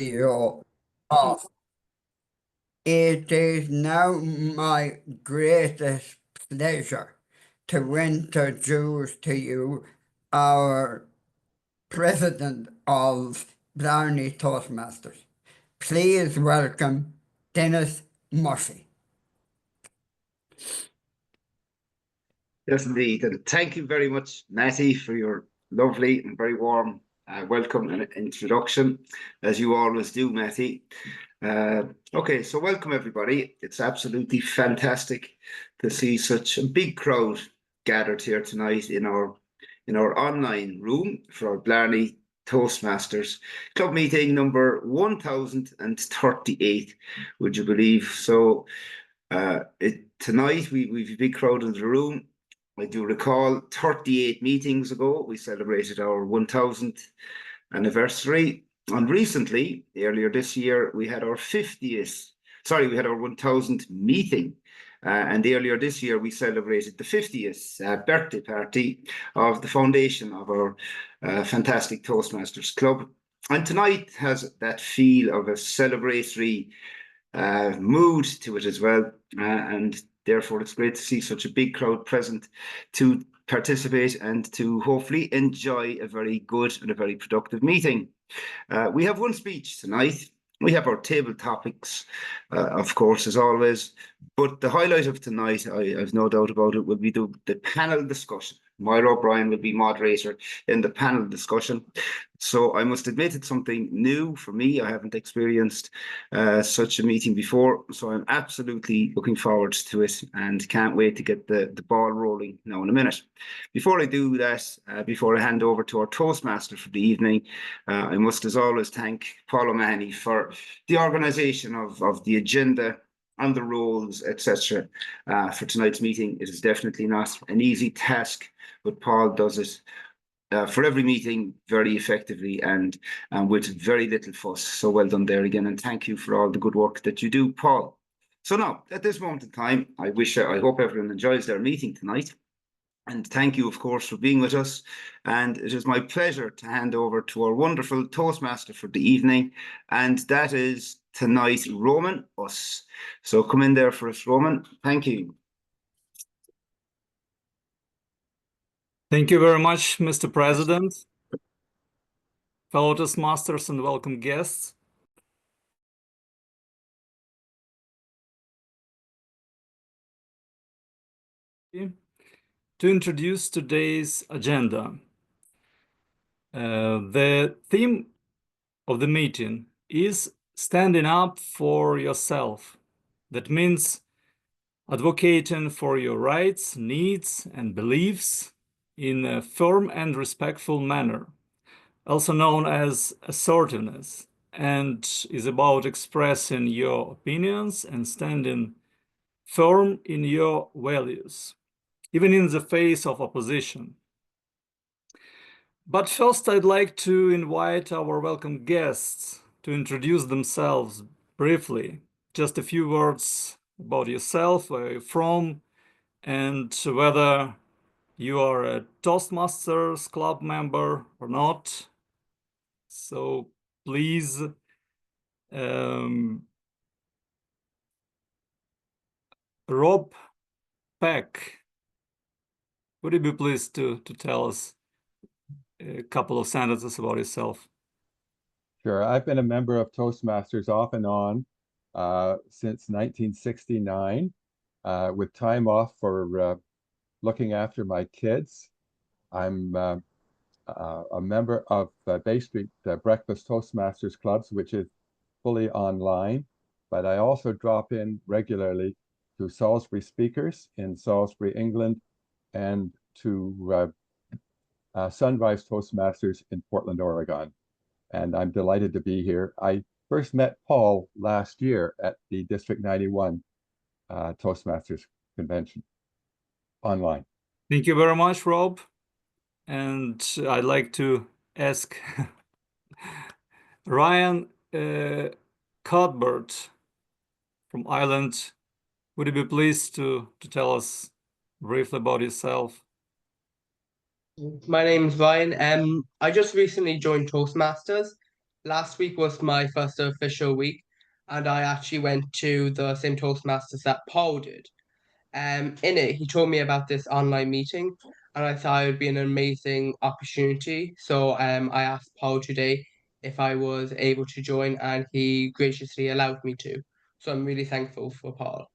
CEO of. It is now my greatest pleasure to introduce to you our president of BLARNEY Toastmasters. Please welcome Denis Murphy. Yes, indeed. And thank you very much, Matty, for your lovely and very warm welcome and introduction, as you always do, Matty. Okay, so welcome, everybody. It's absolutely fantastic to see such a big crowd gathered here tonight in our online room for our Blarney Toastmasters club meeting number 1038, would you believe? So tonight we've a big crowd in the room. I do recall 38 meetings ago, we celebrated our 1000th anniversary. And recently, earlier this year, we had our 1000th meeting. And earlier this year, we celebrated the 50th birthday party of the foundation of our fantastic Toastmasters Club. And tonight has that feel of a celebratory mood to it as well. And therefore, it's great to see such a big crowd present to participate and to hopefully enjoy a very good and a very productive meeting. We have one speech tonight. We have our table topics, of course, as always. But the highlight of tonight, I've no doubt about it, will be the panel discussion. Moira will be moderator in the panel discussion. So I must admit it's something new for me. I haven't experienced such a meeting before. So I'm absolutely looking forward to it and can't wait to get the ball rolling now in a minute. Before I do that, before I hand over to our Toastmaster for the evening, I must, as always, thank Paul O'Mahony for the organisation of the agenda and the roles, etc. For tonight's meeting. It is definitely not an easy task, but Paul does it for every meeting very effectively and with very little fuss. So well done there again, and thank you for all the good work that you do, Paul. So now, at this moment in time, I hope everyone enjoys their meeting tonight. And thank you, of course, for being with us. And it is my pleasure to hand over to our wonderful Toastmaster for the evening. And that is tonight, Roman Us. So come in there for us, Roman. Thank you. Thank you very much, Mr. President, fellow Toastmasters, and welcome guests. To introduce today's agenda. The theme of the meeting is standing up for yourself. That means advocating for your rights, needs, and beliefs in a firm and respectful manner, also known as assertiveness, and is about expressing your opinions and standing firm in your values, even in the face of opposition. But first, I'd like to invite our welcome guests to introduce themselves briefly. Just a few words about yourself, where you're from, and whether you are a Toastmasters club member or not. So please, Rob Peck, would you be pleased to tell us a couple of sentences about yourself? Sure. I've been a member of Toastmasters off and on since 1969, with time off for looking after my kids. I'm a member of Bay Street Breakfast Toastmasters Clubs, which is fully online, but I also drop in regularly to Salisbury Speakers in Salisbury, England, and to Sunrise Toastmasters in Portland, Oregon. And I'm delighted to be here. I first met Paul last year at the District 91 Toastmasters convention online. Thank you very much, Rob. And I'd like to ask Ryan Cuthbert from Ireland, would you be pleased to tell us briefly about yourself? My name's Ryan. I just recently joined Toastmasters. last week was my first official week, and I actually went to the same Toastmasters that Paul did. In it, he told me about this online meeting, and I thought it would be an amazing opportunity. So I asked Paul today if I was able to join, and he graciously allowed me to. So I'm really thankful for Paul.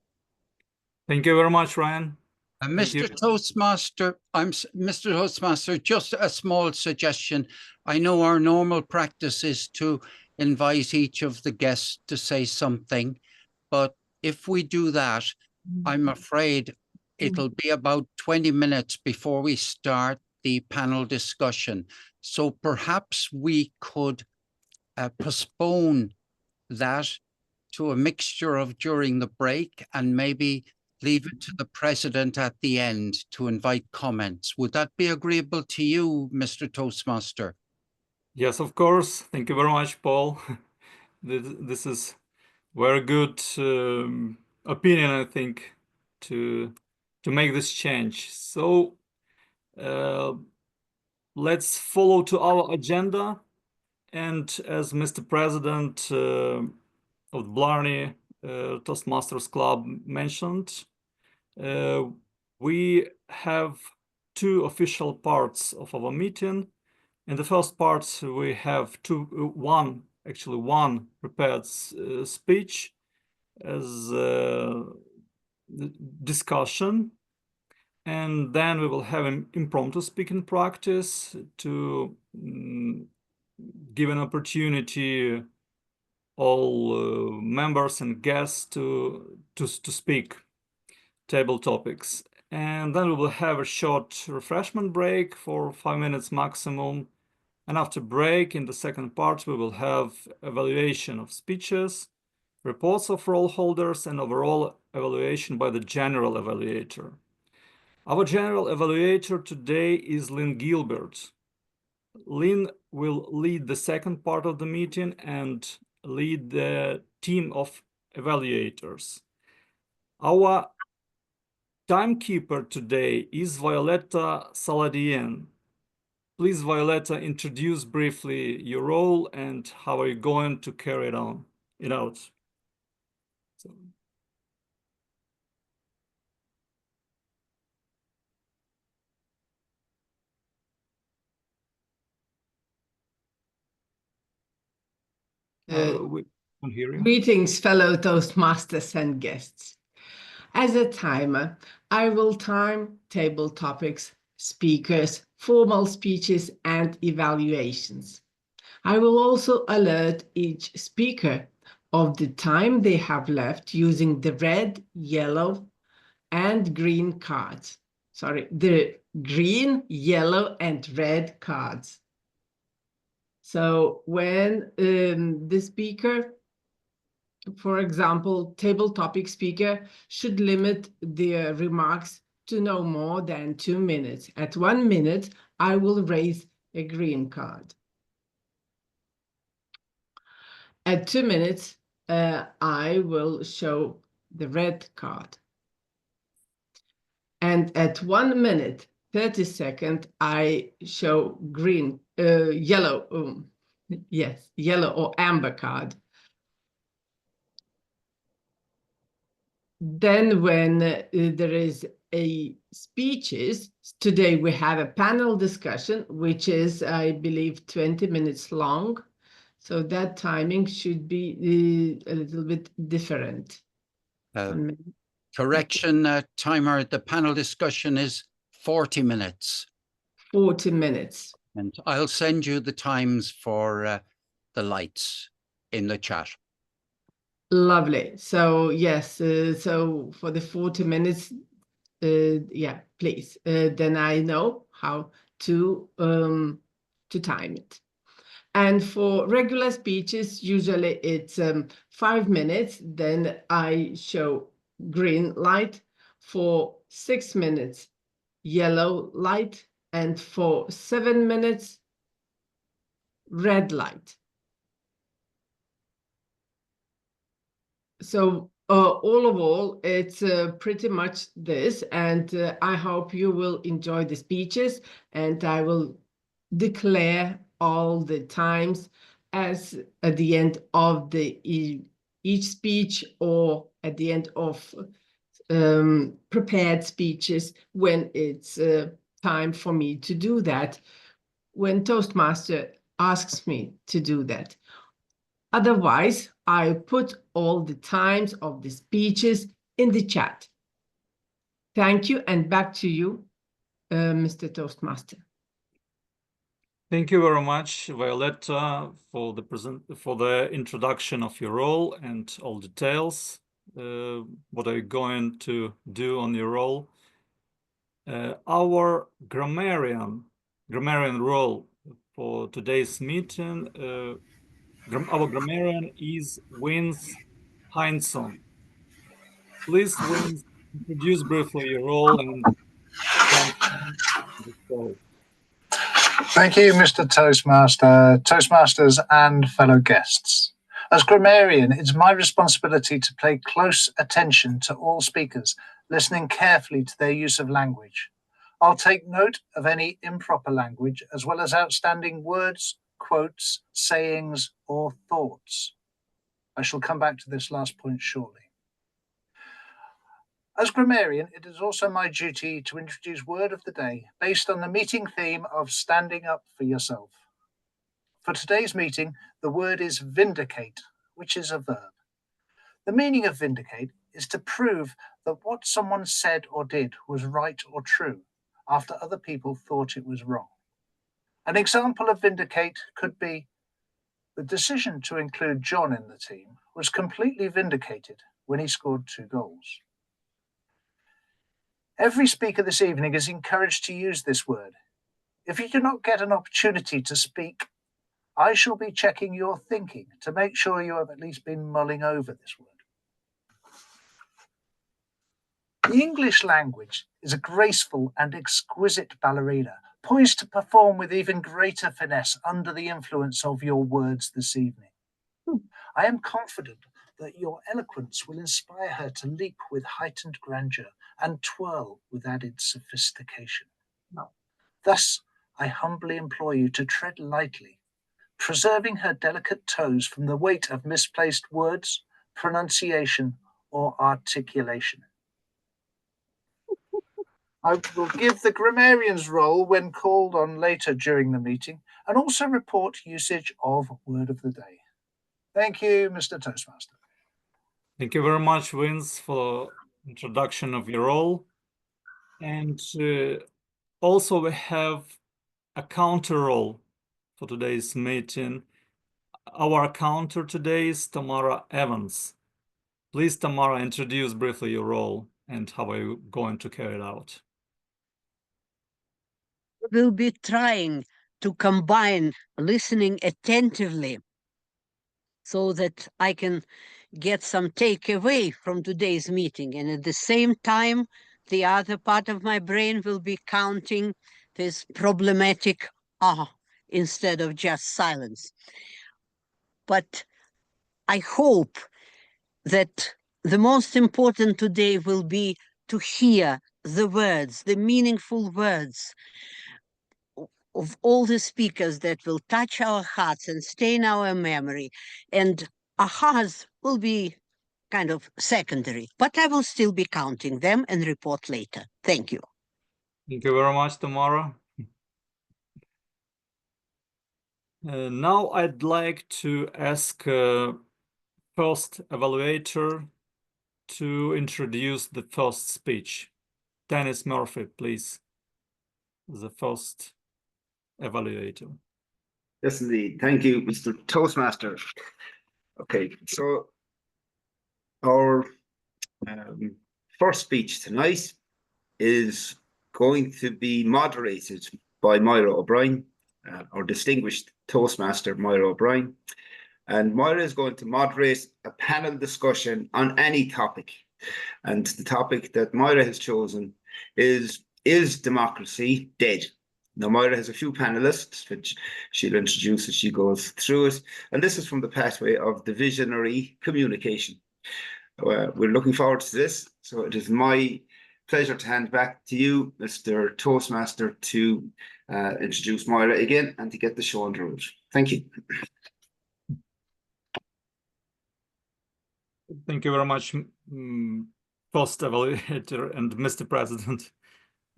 Thank you very much, Ryan. Thank you. Mr. Toastmaster, Mr. Toastmaster, just a small suggestion. I know our normal practice is to invite each of the guests to say something, but if we do that, I'm afraid it'll be about 20 minutes before we start the panel discussion. So perhaps we could postpone that to a mixture of during the break and maybe leave it to the president at the end to invite comments. Would that be agreeable to you, Mr. Toastmaster? Yes, of course. Thank you very much, Paul. This is very good opinion, I think, to make this change. So let's follow to our agenda. And as Mr. President of BLARNEY Toastmasters Club mentioned, we have two official parts of our meeting. In the first part, we have one prepared speech as discussion, and then we will have an impromptu speaking practice to give an opportunity all members and guests to speak table topics. And then we will have a short refreshment break for 5 minutes maximum. And after break, in the second part, we will have evaluation of speeches, reports of roll holders, and overall evaluation by the general evaluator. Our general evaluator today is Lynn Gilbert. Lynn will lead the second part of the meeting and lead the team of evaluators. Our timekeeper today is Violeta Saladiene. Please, Violeta, introduce briefly your role and how are you going to carry it out. So. We can hear you. Greetings, fellow Toastmasters and guests. As a timer, I will time table topics, speakers, formal speeches, and evaluations. I will also alert each speaker of the time they have left using the red, yellow, and green cards. Sorry, the green, yellow, and red cards. So when the speaker, for example, table topic speaker, should limit their remarks to no more than 2 minutes. At 1 minute, I will raise a green card. At 2 minutes, I will show the red card. And at 1 minute, 30 seconds, I show yellow, yes, yellow or amber card. Then when there is a speeches, today we have a panel discussion, which is, I believe, 20 minutes long. So that timing should be a little bit different. Correction, timer, the panel discussion is 40 minutes. 40 minutes. And I'll send you the times for the lights in the chat. Lovely. So yes, so for the 40 minutes, yeah, please. Then I know how to time it. And for regular speeches, usually it's 5 minutes. Then I show green light. For 6 minutes, yellow light. And for 7 minutes, red light. So all of all, it's pretty much this. And I hope you will enjoy the speeches. And I will declare all the times as at the end of each speech or at the end of prepared speeches when it's time for me to do that, when Toastmaster asks me to do that. Otherwise, I put all the times of the speeches in the chat. Thank you, and back to you, Mr. Toastmaster. Thank you very much, Violeta, for the introduction of your role and all details. What are you going to do on your role? Our grammarian role for today's meeting, our grammarian is Hindson. Please, Wins, introduce briefly your role and Thank you, Mr. Toastmaster, Toastmasters, and fellow guests. As grammarian, it's my responsibility to pay close attention to all speakers, listening carefully to their use of language. I'll take note of any improper language, as well as outstanding words, quotes, sayings, or thoughts. I shall come back to this last point shortly. As grammarian, it is also my duty to introduce word of the day based on the meeting theme of standing up for yourself. For today's meeting, the word is vindicate, which is a verb. The meaning of vindicate is to prove that what someone said or did was right or true after other people thought it was wrong. An example of vindicate could be the decision to include John in the team was completely vindicated when he scored 2 goals. Every speaker this evening is encouraged to use this word. If you do not get an opportunity to speak, I shall be checking your thinking to make sure you have at least been mulling over this word. The English language is a graceful and exquisite ballerina, poised to perform with even greater finesse under the influence of your words this evening. I am confident that your eloquence will inspire her to leap with heightened grandeur and twirl with added sophistication. Thus, I humbly implore you to tread lightly, preserving her delicate toes from the weight of misplaced words, pronunciation, or articulation. I will give the grammarian's role when called on later during the meeting and also report usage of word of the day. Thank you, Mr. Toastmaster. Thank you very much, Vince, for introduction of your role. And also we have a counter role for today's meeting. Our counter today is Tamara Evans. Please, Tamara, introduce briefly your role and how are you going to carry it out? We'll be trying to combine listening attentively so that I can get some takeaway from today's meeting. And at the same time, the other part of my brain will be counting this problematic instead of just silence. But I hope that the most important today will be to hear the words, the meaningful words of all the speakers that will touch our hearts and stay in our memory. And ahas will be kind of secondary, but I will still be counting them and report later. Thank you. Thank you very much, Tamara. Now I'd like to ask first evaluator to introduce the first speech. Denis Murphy, please. The first evaluator. Yes, indeed. Thank you, Mr. Toastmaster. Okay, so our first speech tonight is going to be moderated by Moira O'Brien, our distinguished Toastmaster, Moira O'Brien. And Moira is going to moderate a panel discussion on any topic. And the topic that Moira has chosen is democracy dead? Now, Moira has a few panelists, which she'll introduce as she goes through it. And this is from the pathway of divisionary communication. We're looking forward to this. So it is my pleasure to hand back to you, Mr. Toastmaster, to introduce Moira again and to get the show on the road. Thank you. Thank you very much, Post Evaluator and Mr. President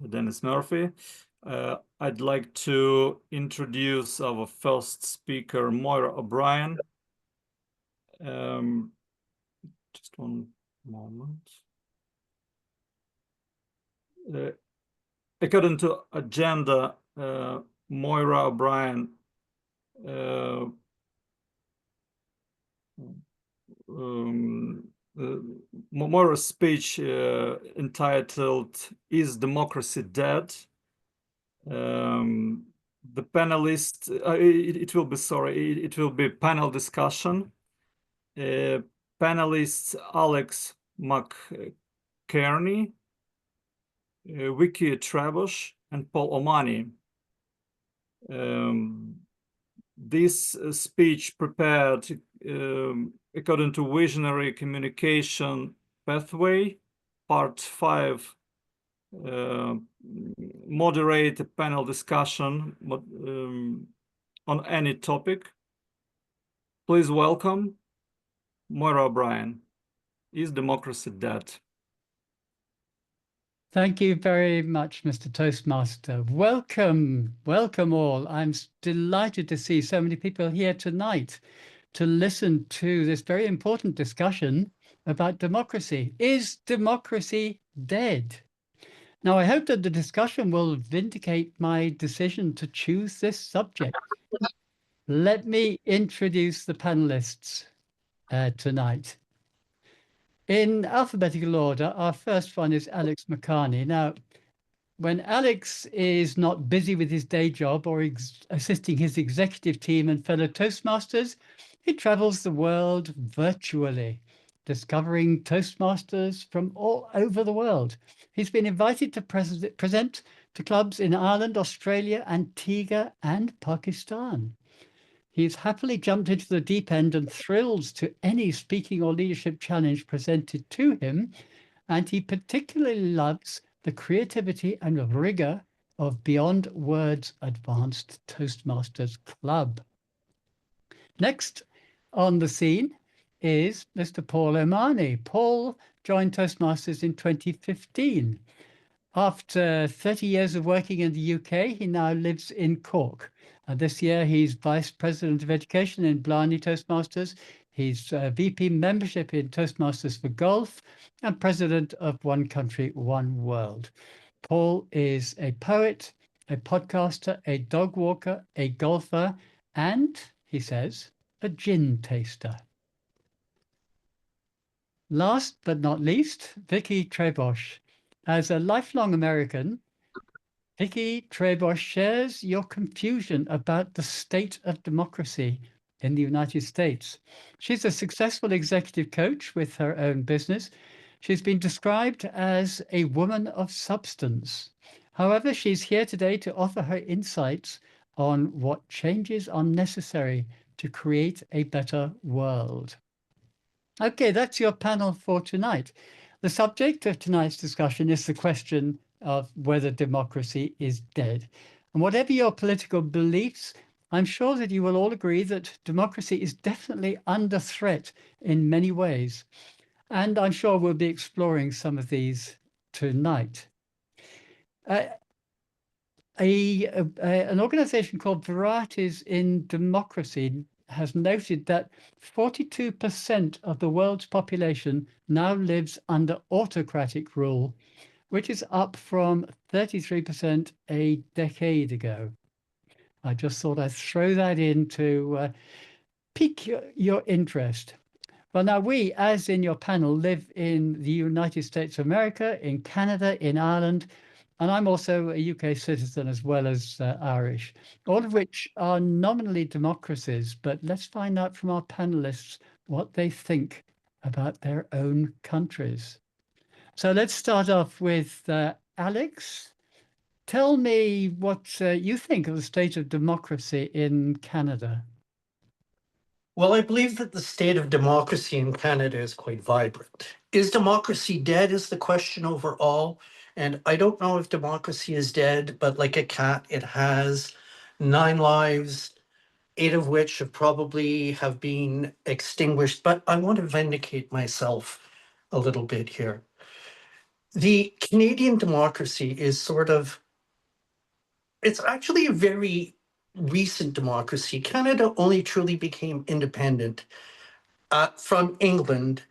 Denis Murphy. I'd like to introduce our first speaker, Moira O'Brien. Just one moment. According to agenda, Moira O'Brien Moira's speech entitled "Is Democracy Dead?" The panelists, it will be panel discussion. Panelists Alex McCarney, Vicky Trabosh, and Paul O'Mani. This speech prepared according to Visionary Communication Pathway, Part 5, moderate a panel discussion on any topic. Please welcome Moira O'Brien. Is democracy dead? Thank you very much, Mr. Toastmaster. Welcome, welcome all. I'm delighted to see so many people here tonight to listen to this very important discussion about democracy. Is democracy dead? Now, I hope that the discussion will vindicate my decision to choose this subject. Let me introduce the panelists tonight. In alphabetical order, our first one is Alex McCarney. Now, when Alex is not busy with his day job or assisting his executive team and fellow Toastmasters, he travels the world virtually, discovering Toastmasters from all over the world. He's been invited to present to clubs in Ireland, Australia, Antigua, and Pakistan. He's happily jumped into the deep end and thrilled to any speaking or leadership challenge presented to him. And he particularly loves the creativity and rigor of Beyond Words Advanced Toastmasters Club. Next on the scene is Mr. Paul O'Mani. Paul joined Toastmasters in 2015. After 30 years of working in the UK, he now lives in Cork. This year, he's Vice President of Education in BLARNEY Toastmasters. He's VP membership in Toastmasters for Golf and President of One Country, One World. Paul is a poet, a podcaster, a dog walker, a golfer, and, he says, a gin taster. Last but not least, Vicky Trabosh. As a lifelong American, Vicky Trabosh shares your confusion about the state of democracy in the United States. She's a successful executive coach with her own business. She's been described as a woman of substance. However, she's here today to offer her insights on what changes are necessary to create a better world. Okay, that's your panel for tonight. The subject of tonight's discussion is the question of whether democracy is dead. And whatever your political beliefs, I'm sure that you will all agree that democracy is definitely under threat in many ways. And I'm sure we'll be exploring some of these tonight. An organization called Varieties in Democracy has noted that 42% of the world's population now lives under autocratic rule, which is up from 33% a decade ago. I just thought I'd throw that in to pique your interest. Well, now we, as in your panel, live in the United States of America, in Canada, in Ireland, and I'm also a UK citizen as well as Irish, all of which are nominally democracies. But let's find out from our panelists what they think about their own countries. So let's start off with Alex. Tell me what you think of the state of democracy in Canada. Well, I believe that the state of democracy in Canada is quite vibrant. Is democracy dead is the question overall. And I don't know if democracy is dead, but like a cat, it has 9 lives, 8 of which probably have been extinguished, but I want to vindicate myself a little bit here. The Canadian democracy is it's actually a very recent democracy. Canada only truly became independent from England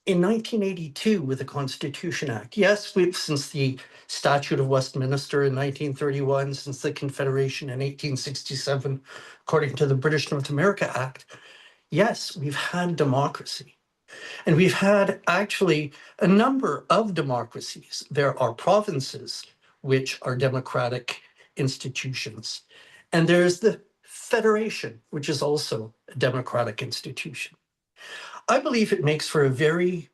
in 1982 with the Constitution Act. Yes, since the Statute of Westminster in 1931, since the Confederation in 1867, according to the British North America Act, yes, we've had democracy. And we've had actually a number of democracies. There are provinces which are democratic institutions. And there's the Federation, which is also a democratic institution. I believe it makes for a very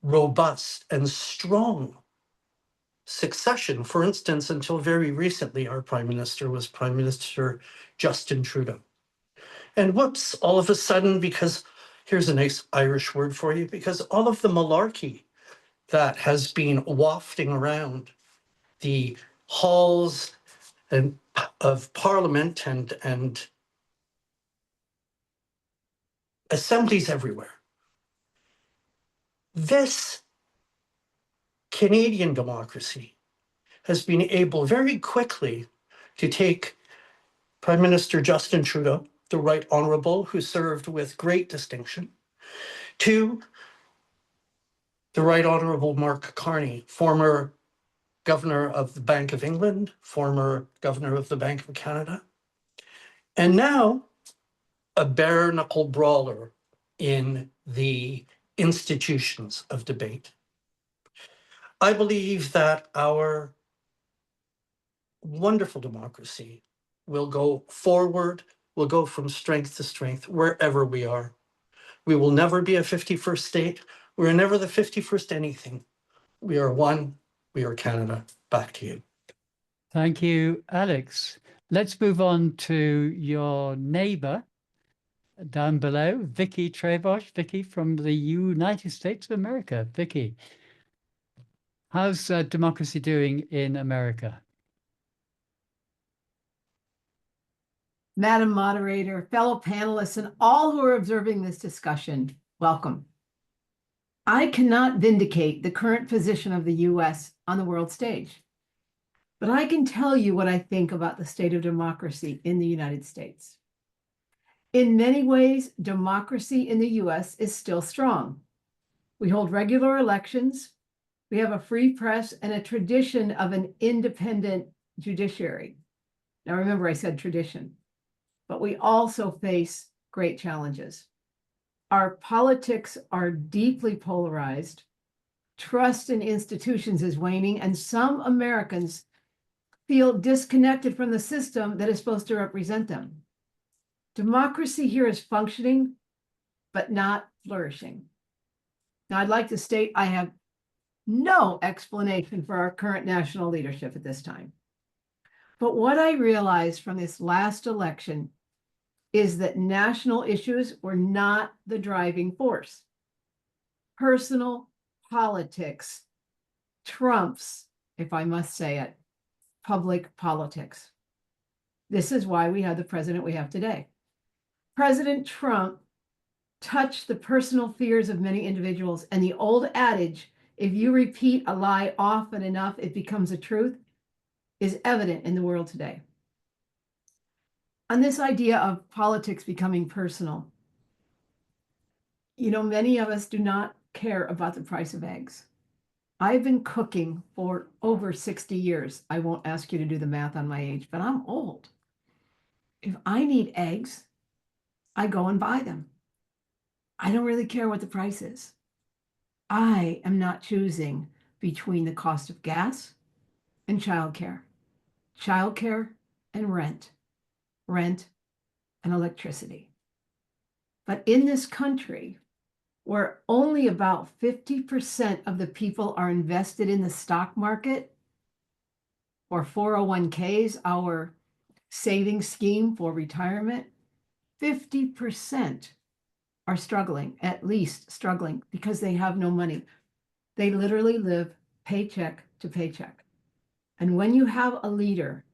robust and strong succession. For instance, until very recently, our Prime Minister was Prime Minister Justin Trudeau. And whoops, all of a sudden, because here's a nice Irish word for you, because all of the malarkey that has been wafting around the halls of Parliament and assemblies everywhere. This Canadian democracy has been able very quickly to take Prime Minister Justin Trudeau, the Right Honourable, who served with great distinction, to the Right Honourable McCarney, former Governor of the Bank of England, former Governor of the Bank of Canada, and now a bare-knuckle brawler in the institutions of debate. I believe that our wonderful democracy will go forward, will go from strength to strength wherever we are. We will never be a 51st state. We're never the 51st anything. We are one. We are Canada. Back to you. Thank you, Alex. Let's move on to your neighbor down below, Vicky Trabosh. Vicky from the United States of America. Vicky, how's democracy doing in America? Madam Moderator, fellow panelists, and all who are observing this discussion, welcome. I cannot vindicate the current position of the U.S. on the world stage, but I can tell you what I think about the state of democracy in the United States. In many ways, democracy in the U.S. is still strong. We hold regular elections, we have a free press, and a tradition of an independent judiciary. Now remember, I said tradition. But we also face great challenges. Our politics are deeply polarized. Trust in institutions is waning, and some Americans feel disconnected from the system that is supposed to represent them. Democracy here is functioning, but not flourishing. Now, I'd like to state I have no explanation for our current national leadership at this time. But what I realized from this last election is that national issues were not the driving force. Personal politics trumps, if I must say it, public politics. This is why we have the president we have today. President Trump touched the personal fears of many individuals, and the old adage, if you repeat a lie often enough, it becomes a truth, is evident in the world today. On this idea of politics becoming personal, you know, many of us do not care about the price of eggs. I've been cooking for over 60 years. I won't ask you to do the math on my age, but I'm old. If I need eggs, I go and buy them. I don't really care what the price is. I am not choosing between the cost of gas and childcare and rent and electricity. But in this country, where only about 50% of the people are invested in the stock market or 401ks, our savings scheme for retirement, 50% are struggling, at least struggling, because they have no money. They literally live paycheck to paycheck. And when you have a leader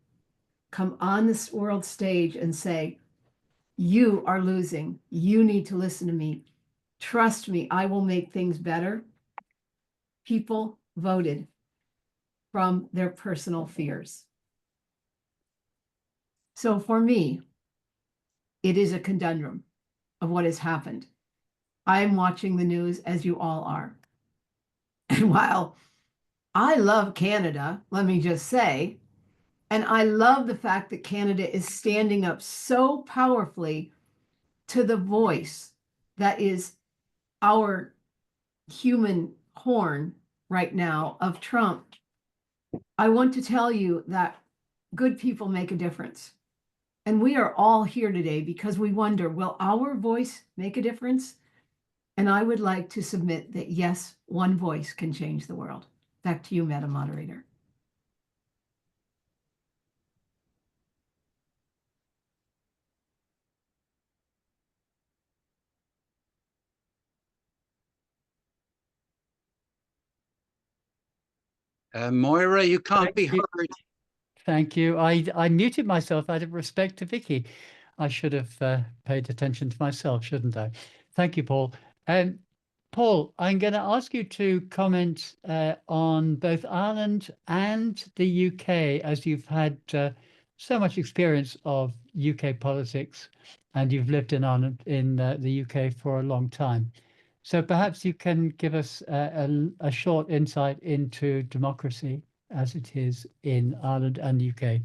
come on this world stage and say, You are losing. You need to listen to me. Trust me, I will make things better. People voted from their personal fears. So for me, it is a conundrum of what has happened. I am watching the news as you all are. And while I love Canada, let me just say, and I love the fact that Canada is standing up so powerfully to the voice that is our human horn right now of Trump. I want to tell you that good people make a difference. And we are all here today because we wonder, will our voice make a difference? And I would like to submit that yes, one voice can change the world. Back to you, Madam Moderator. Moira, you can't be heard. Thank you. I muted myself out of respect to Vicky. I should have paid attention to myself, shouldn't I? Thank you, Paul. Paul, I'm going to ask you to comment on both Ireland and the UK, as you've had so much experience of UK politics, and you've lived in Ireland, in the UK for a long time. So perhaps you can give us a short insight into democracy as it is in Ireland and the UK.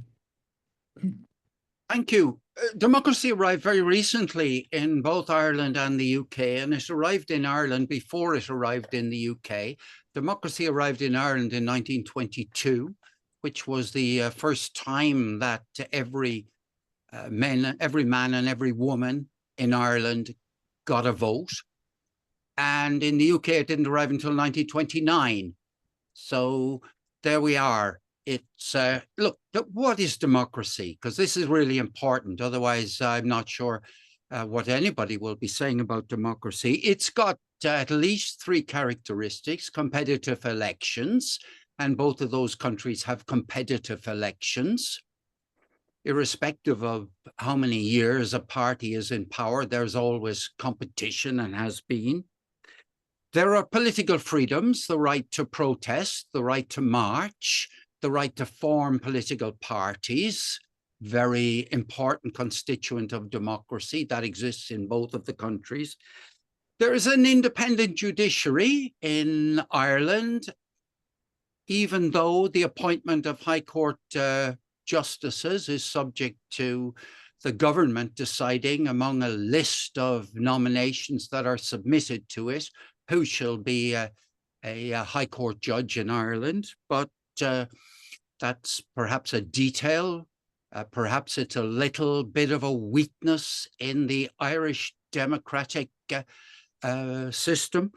Thank you. Democracy arrived very recently in both Ireland and the UK, and it arrived in Ireland before it arrived in the UK. Democracy arrived in Ireland in 1922, which was the first time that every man and every woman in Ireland got a vote. And in the UK, it didn't arrive until 1929. So there we are. It's, look, what is democracy? Because this is really important. Otherwise, I'm not sure what anybody will be saying about democracy. It's got at least three characteristics: competitive elections, and both of those countries have competitive elections. Irrespective of how many years a party is in power, there's always competition and has been. There are political freedoms: the right to protest, the right to march, the right to form political parties, very important constituent of democracy that exists in both of the countries. There is an independent judiciary in Ireland, even though the appointment of High Court justices is subject to the government deciding among a list of nominations that are submitted to it who shall be a High Court judge in Ireland. But that's perhaps a detail. Perhaps it's a little bit of a weakness in the Irish democratic system.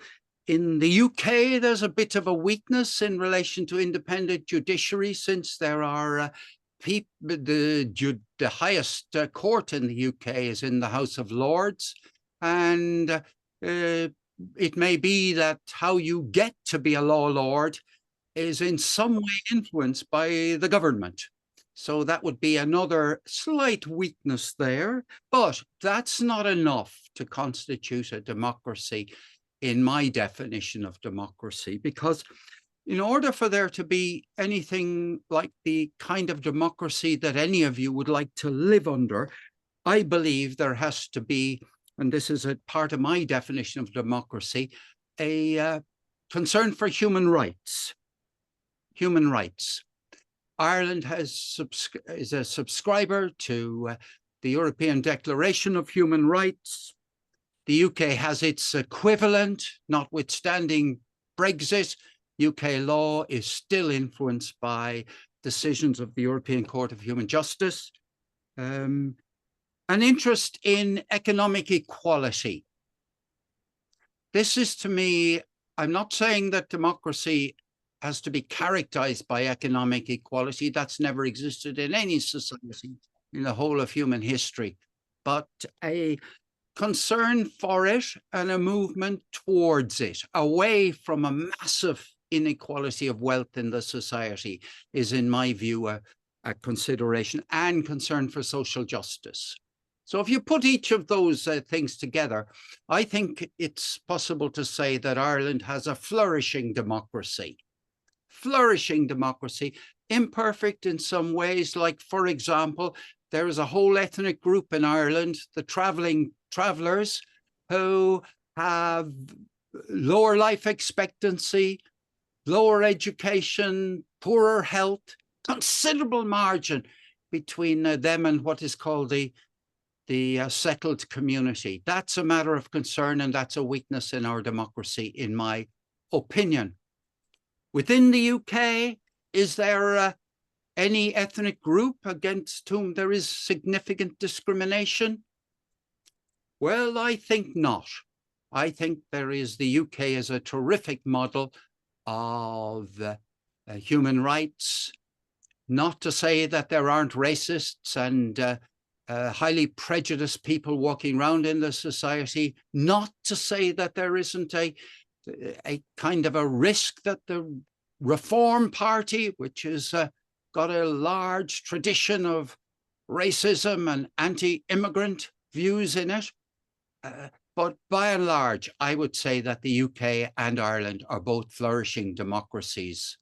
In the UK, there's a bit of a weakness in relation to independent judiciary, since there are the highest court in the UK is in the House of Lords, and it may be that how you get to be a law lord is in some way influenced by the government. So that would be another slight weakness there, but that's not enough to constitute a democracy in my definition of democracy, because in order for there to be anything like the kind of democracy that any of you would like to live under, I believe there has to be, and this is a part of my definition of democracy, a concern for human rights. Human rights. Ireland is a subscriber to the European Declaration of Human Rights. The UK has its equivalent. Notwithstanding Brexit, UK law is still influenced by decisions of the European Court of Human Justice. An interest in economic equality. This is, to me, I'm not saying that democracy has to be characterized by economic equality. That's never existed in any society in the whole of human history, but a concern for it and a movement towards it, away from a massive inequality of wealth in the society, is, in my view, a consideration, and concern for social justice. So if you put each of those things together, I think it's possible to say that Ireland has a flourishing democracy. Flourishing democracy, imperfect in some ways, like, for example, there is a whole ethnic group in Ireland, the travellers, who have lower life expectancy, lower education, poorer health, considerable margin between them and what is called the settled community. That's a matter of concern, and that's a weakness in our democracy, in my opinion. Within the UK, is there any ethnic group against whom there is significant discrimination? Well, I think not. I think the UK is a terrific model of human rights. Not to say that there aren't racists and highly prejudiced people walking around in the society. Not to say that there isn't a kind of a risk that the Reform Party, which has got a large tradition of racism and anti-immigrant views in it. But by and large, I would say that the UK and Ireland are both flourishing democracies.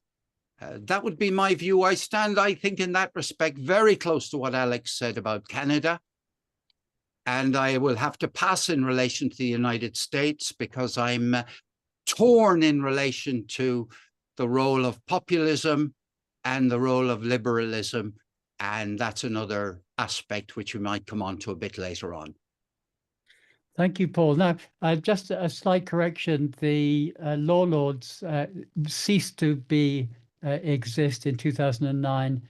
That would be my view. I stand, I think, in that respect, very close to what Alex said about Canada. And I will have to pass in relation to the United States, because I'm torn in relation to the role of populism and the role of liberalism. And that's another aspect which we might come on to a bit later on. Thank you, Paul. Now, just a slight correction. The law lords ceased to exist in 2009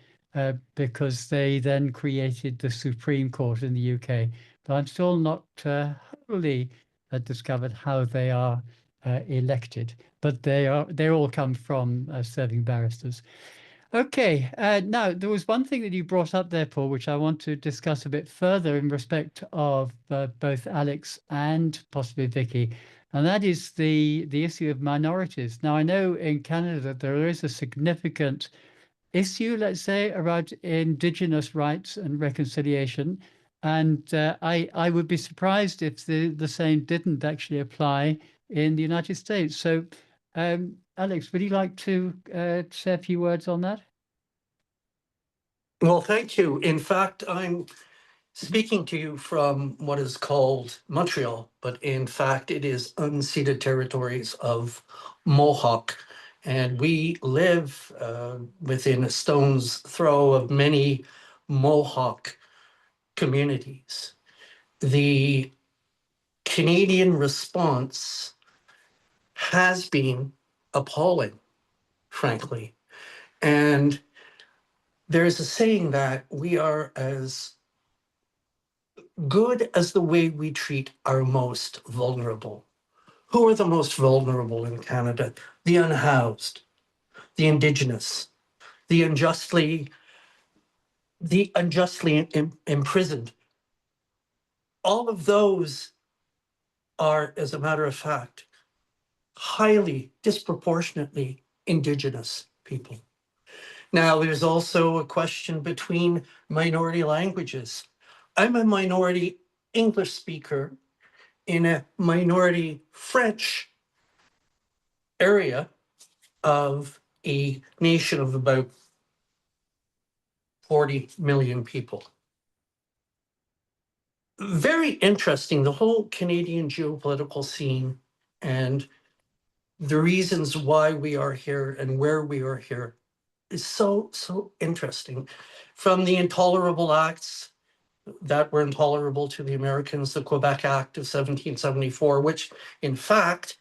because they then created the Supreme Court in the UK. But I'm still not wholly discovered how they are elected. But they all come from serving barristers. Okay, now there was one thing that you brought up there, Paul, which I want to discuss a bit further in respect of both Alex and possibly Vicky, and that is the issue of minorities. Now, I know in Canada there is a significant issue, let's say, around Indigenous rights and reconciliation, and I would be surprised if the same didn't actually apply in the United States. So, Alex, would you like to say a few words on that? Well, thank you. In fact, I'm speaking to you from what is called Montreal, but in fact, it is unceded territories of Mohawk. And we live within a stone's throw of many Mohawk communities. The Canadian response has been appalling, frankly. And there's a saying that we are as good as the way we treat our most vulnerable. Who are the most vulnerable in Canada? The unhoused, the Indigenous, the unjustly imprisoned. All of those are, as a matter of fact, highly disproportionately Indigenous people. Now, there's also a question between minority languages. I'm a minority English speaker in a minority French area of a nation of about 40 million people. Very interesting, the whole Canadian geopolitical scene and the reasons why we are here and where we are here is so interesting. From the intolerable acts that were intolerable to the Americans, the Quebec Act of 1774, which in fact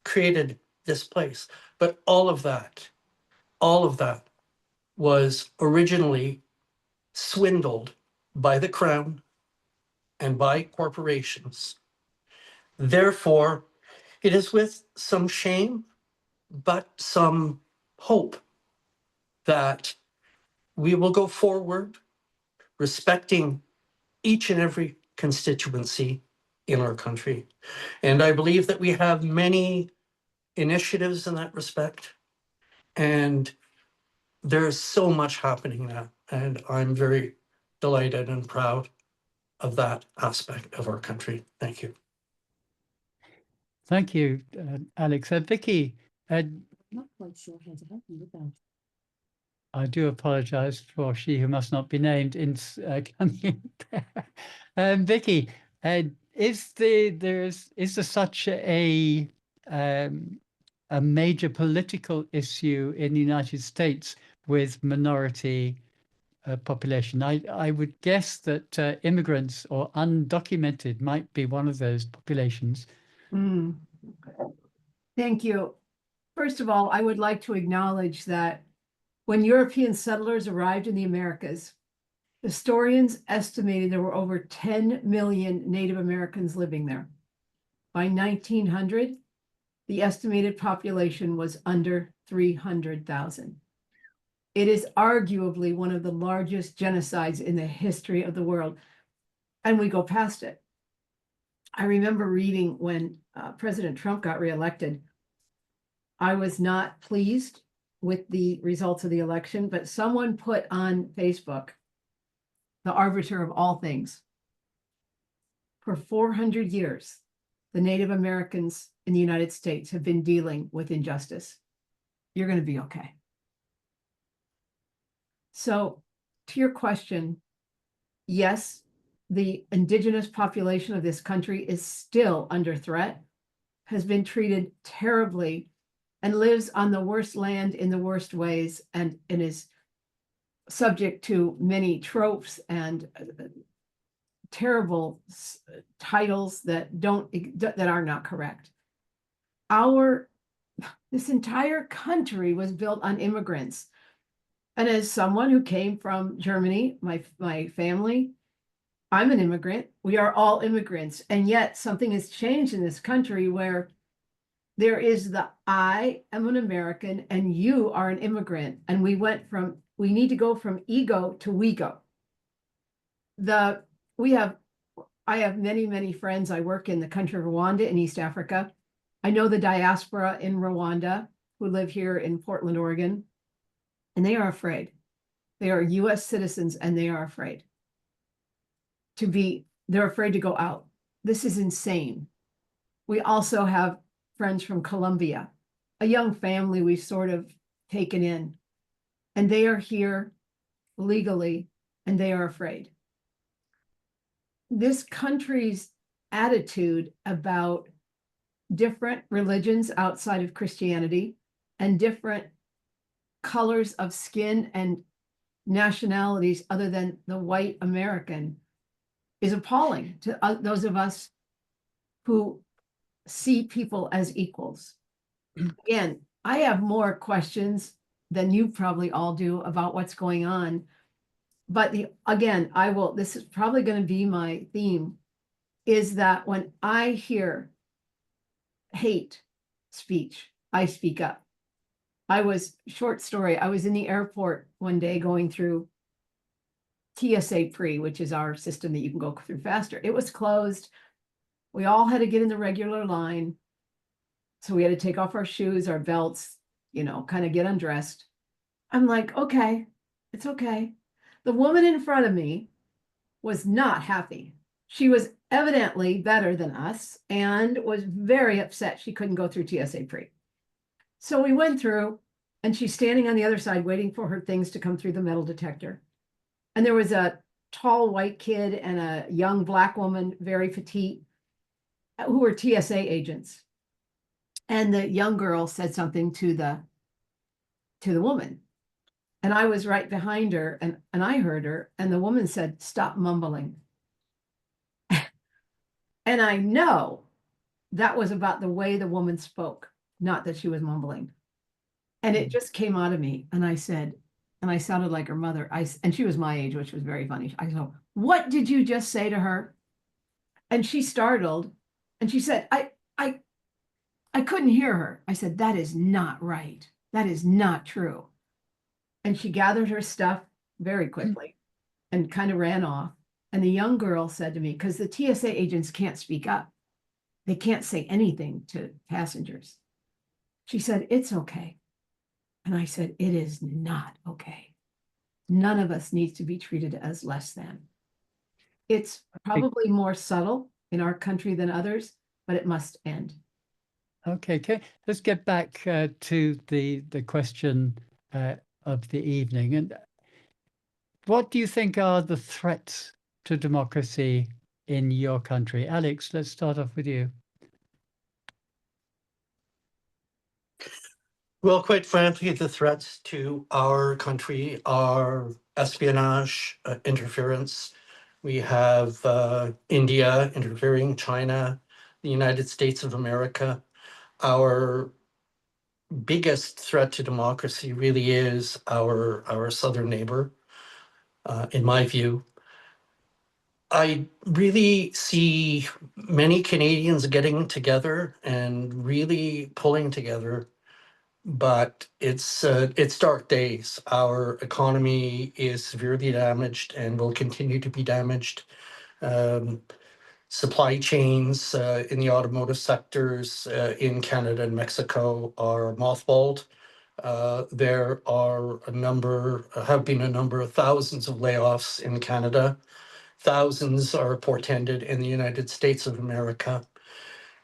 created this place. But all of that was originally swindled by the Crown and by corporations. Therefore, it is with some shame, but some hope that we will go forward respecting each and every constituency in our country. And I believe that we have many initiatives in that respect. And there's so much happening now. And I'm very delighted and proud of that aspect of our country. Thank you. Thank you, Alex. Vicky, I'm not quite sure how to help you with that. I do apologise for she who must not be named in coming in there. Vicky, is there such a major political issue in the United States with minority population? I would guess that immigrants or undocumented might be one of those populations. Thank you. First of all, I would like to acknowledge that when European settlers arrived in the Americas, historians estimated there were over 10 million Native Americans living there. By 1900, the estimated population was under 300,000. It is arguably one of the largest genocides in the history of the world, and we go past it. I remember reading when President Trump got reelected, I was not pleased with the results of the election, but someone put on Facebook, the arbiter of all things, for 400 years, the Native Americans in the United States have been dealing with injustice. You're going to be okay. So to your question, yes, the indigenous population of this country is still under threat, has been treated terribly, and lives on the worst land in the worst ways, and is subject to many tropes and terrible titles that are not correct. This entire country was built on immigrants. And as someone who came from Germany, my family, I'm an immigrant. We are all immigrants. And yet something has changed in this country where there is the I am an American and you are an immigrant. And we need to go from ego to we go. I have many, many friends. I work in the country of Rwanda in East Africa. I know the diaspora in Rwanda who live here in Portland, Oregon, and they are afraid. They are US citizens and they are afraid. They're afraid to go out. This is insane. We also have friends from Colombia, a young family we've sort of taken in, and they are here legally and they are afraid. This country's attitude about different religions outside of Christianity and different colors of skin and nationalities other than the white American is appalling to those of us who see people as equals. Again, I have more questions than you probably all do about what's going on. But this is probably going to be my theme, is that when I hear hate speech, I speak up. Short story, I was in the airport one day going through TSA pre, which is our system that you can go through faster. It was closed. We all had to get in the regular line. So we had to take off our shoes, our belts, kind of get undressed. I'm like, okay, it's okay. The woman in front of me was not happy. She was evidently better than us and was very upset she couldn't go through TSA pre. So we went through, and she's standing on the other side waiting for her things to come through the metal detector. And there was a tall white kid and a young Black woman, very petite, who were TSA agents. And the young girl said something to the woman. And I was right behind her, and I heard her, and the woman said, "Stop mumbling." And I know that was about the way the woman spoke, not that she was mumbling. And it just came out of me. And I said, and I sounded like her mother, and she was my age, which was very funny. I go, "What did you just say to her?" And she startled, and she said, I couldn't hear her. I said, "That is not right. That is not true." And she gathered her stuff very quickly and kind of ran off. And the young girl said to me, because the TSA agents can't speak up, they can't say anything to passengers. She said, "It's okay." And I said, "It is not okay. None of us needs to be treated as less than. It's probably more subtle in our country than others, but it must end. Okay, let's get back to the question of the evening. And what do you think are the threats to democracy in your country? Alex, let's start off with you. Well, quite frankly, the threats to our country are espionage, interference. We have India interfering, China, the United States of America. Our biggest threat to democracy really is our southern neighbor, in my view. I really see many Canadians getting together and really pulling together, but it's dark days. Our economy is severely damaged and will continue to be damaged. Supply chains in the automotive sectors in Canada and Mexico are mothballed. There have been a number of thousands of layoffs in Canada. Thousands are portended in the United States of America.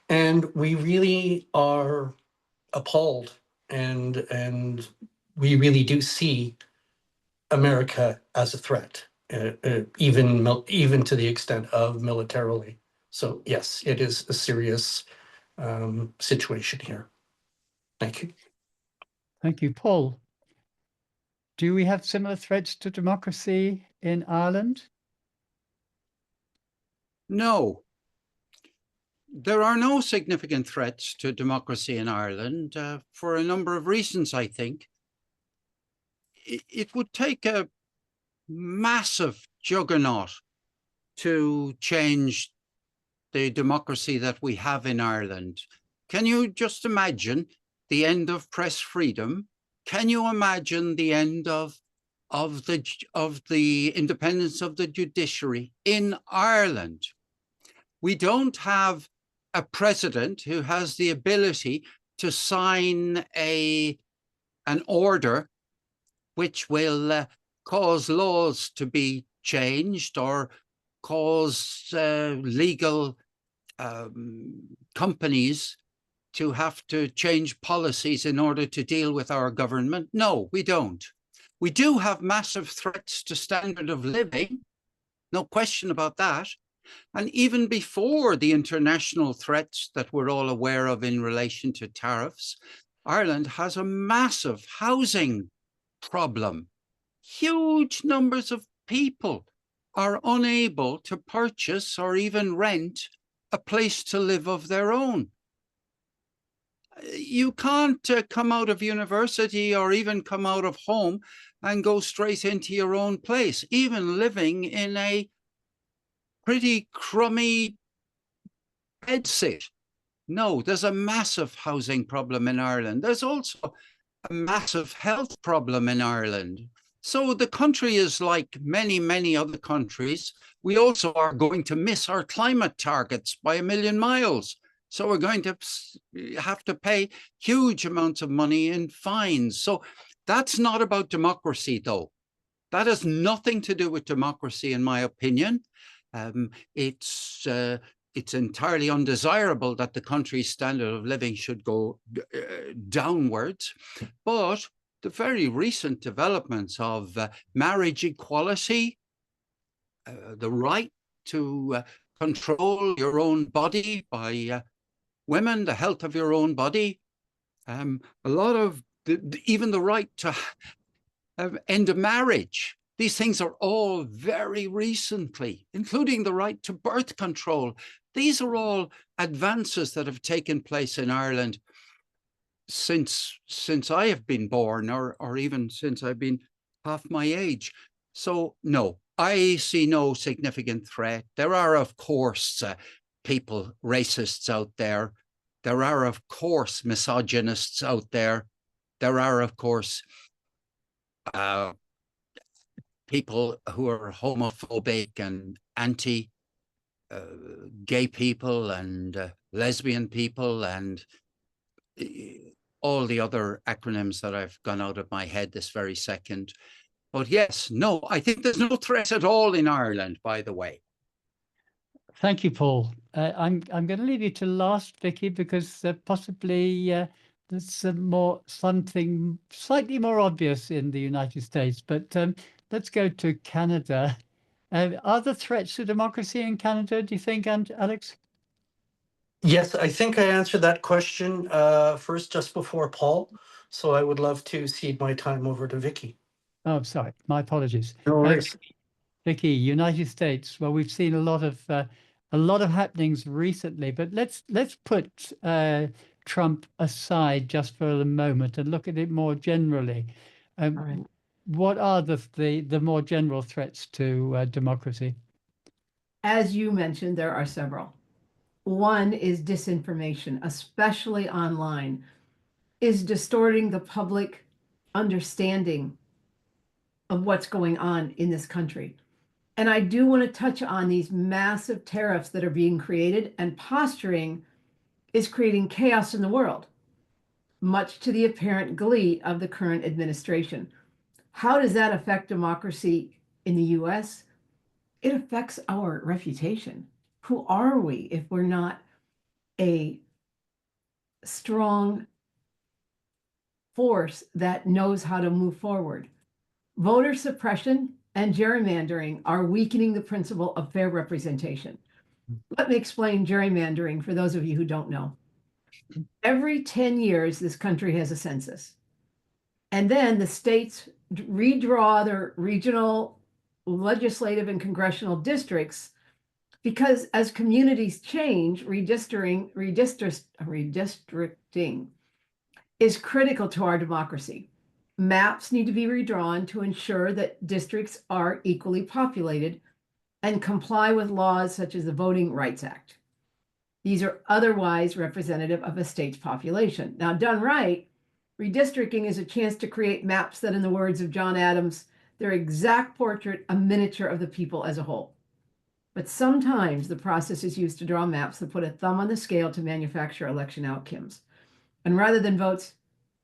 And we really are appalled, and we really do see America as a threat, even to the extent of militarily. So yes, it is a serious situation here. Thank you. Thank you, Paul. Do we have similar threats to democracy in Ireland? No. There are no significant threats to democracy in Ireland for a number of reasons, I think. It would take a massive juggernaut to change the democracy that we have in Ireland. Can you just imagine the end of press freedom? Can you imagine the end of the independence of the judiciary in Ireland? We don't have a president who has the ability to sign an order which will cause laws to be changed or cause legal companies to have to change policies in order to deal with our government. No, we don't. We do have massive threats to standard of living, no question about that. And even before the international threats that we're all aware of in relation to tariffs, Ireland has a massive housing problem. Huge numbers of people are unable to purchase or even rent a place to live of their own. You can't come out of university or even come out of home and go straight into your own place, even living in a pretty crummy bedsit. No, there's a massive housing problem in Ireland. There's also a massive health problem in Ireland. So the country is like many, many other countries. We also are going to miss our climate targets by 1,000,000 miles. So we're going to have to pay huge amounts of money in fines. So that's not about democracy, though. That has nothing to do with democracy, in my opinion. It's entirely undesirable that the country's standard of living should go downwards. But the very recent developments of marriage equality, the right to control your own body by women, the health of your own body, a lot of even the right to end a marriage. These things are all very recently, including the right to birth control. These are all advances that have taken place in Ireland since I have been born, or even since I've been half my age. So no, I see no significant threat. There are, of course, people, racists out there. There are, of course, misogynists out there. There are, of course, people who are homophobic and anti-gay people and lesbian people and all the other acronyms that I've gone out of my head this very second. But yes, no, I think there's no threat at all in Ireland, by the way. Thank you, Paul. I'm going to leave you to last, Vicky, because possibly there's something slightly more obvious in the United States. But let's go to Canada. Are there threats to democracy in Canada, do you think, Alex? Yes, I think I answered that question first just before Paul. So I would love to cede my time over to Vicky. Oh, sorry. My apologies. No worries. Vicky, United States. Well, we've seen a lot of happenings recently, but let's put Trump aside just for the moment and look at it more generally. right. What are the more general threats to democracy? As you mentioned, there are several. One is disinformation, especially online, is distorting the public understanding of what's going on in this country. And I do want to touch on these massive tariffs that are being created, and posturing is creating chaos in the world, much to the apparent glee of the current administration. How does that affect democracy in the US? It affects our reputation. Who are we if we're not a strong force that knows how to move forward? Voter suppression and gerrymandering are weakening the principle of fair representation. Let me explain gerrymandering for those of you who don't know. Every 10 years, this country has a census. And then the states redraw their regional, legislative, and congressional districts, because as communities change, redistricting is critical to our democracy. Maps need to be redrawn to ensure that districts are equally populated and comply with laws such as the Voting Rights Act. These are otherwise representative of a state's population. Now, done right, redistricting is a chance to create maps that, in the words of John Adams, their exact portrait, a miniature of the people as a whole. But sometimes the process is used to draw maps that put a thumb on the scale to manufacture election outcomes. And rather than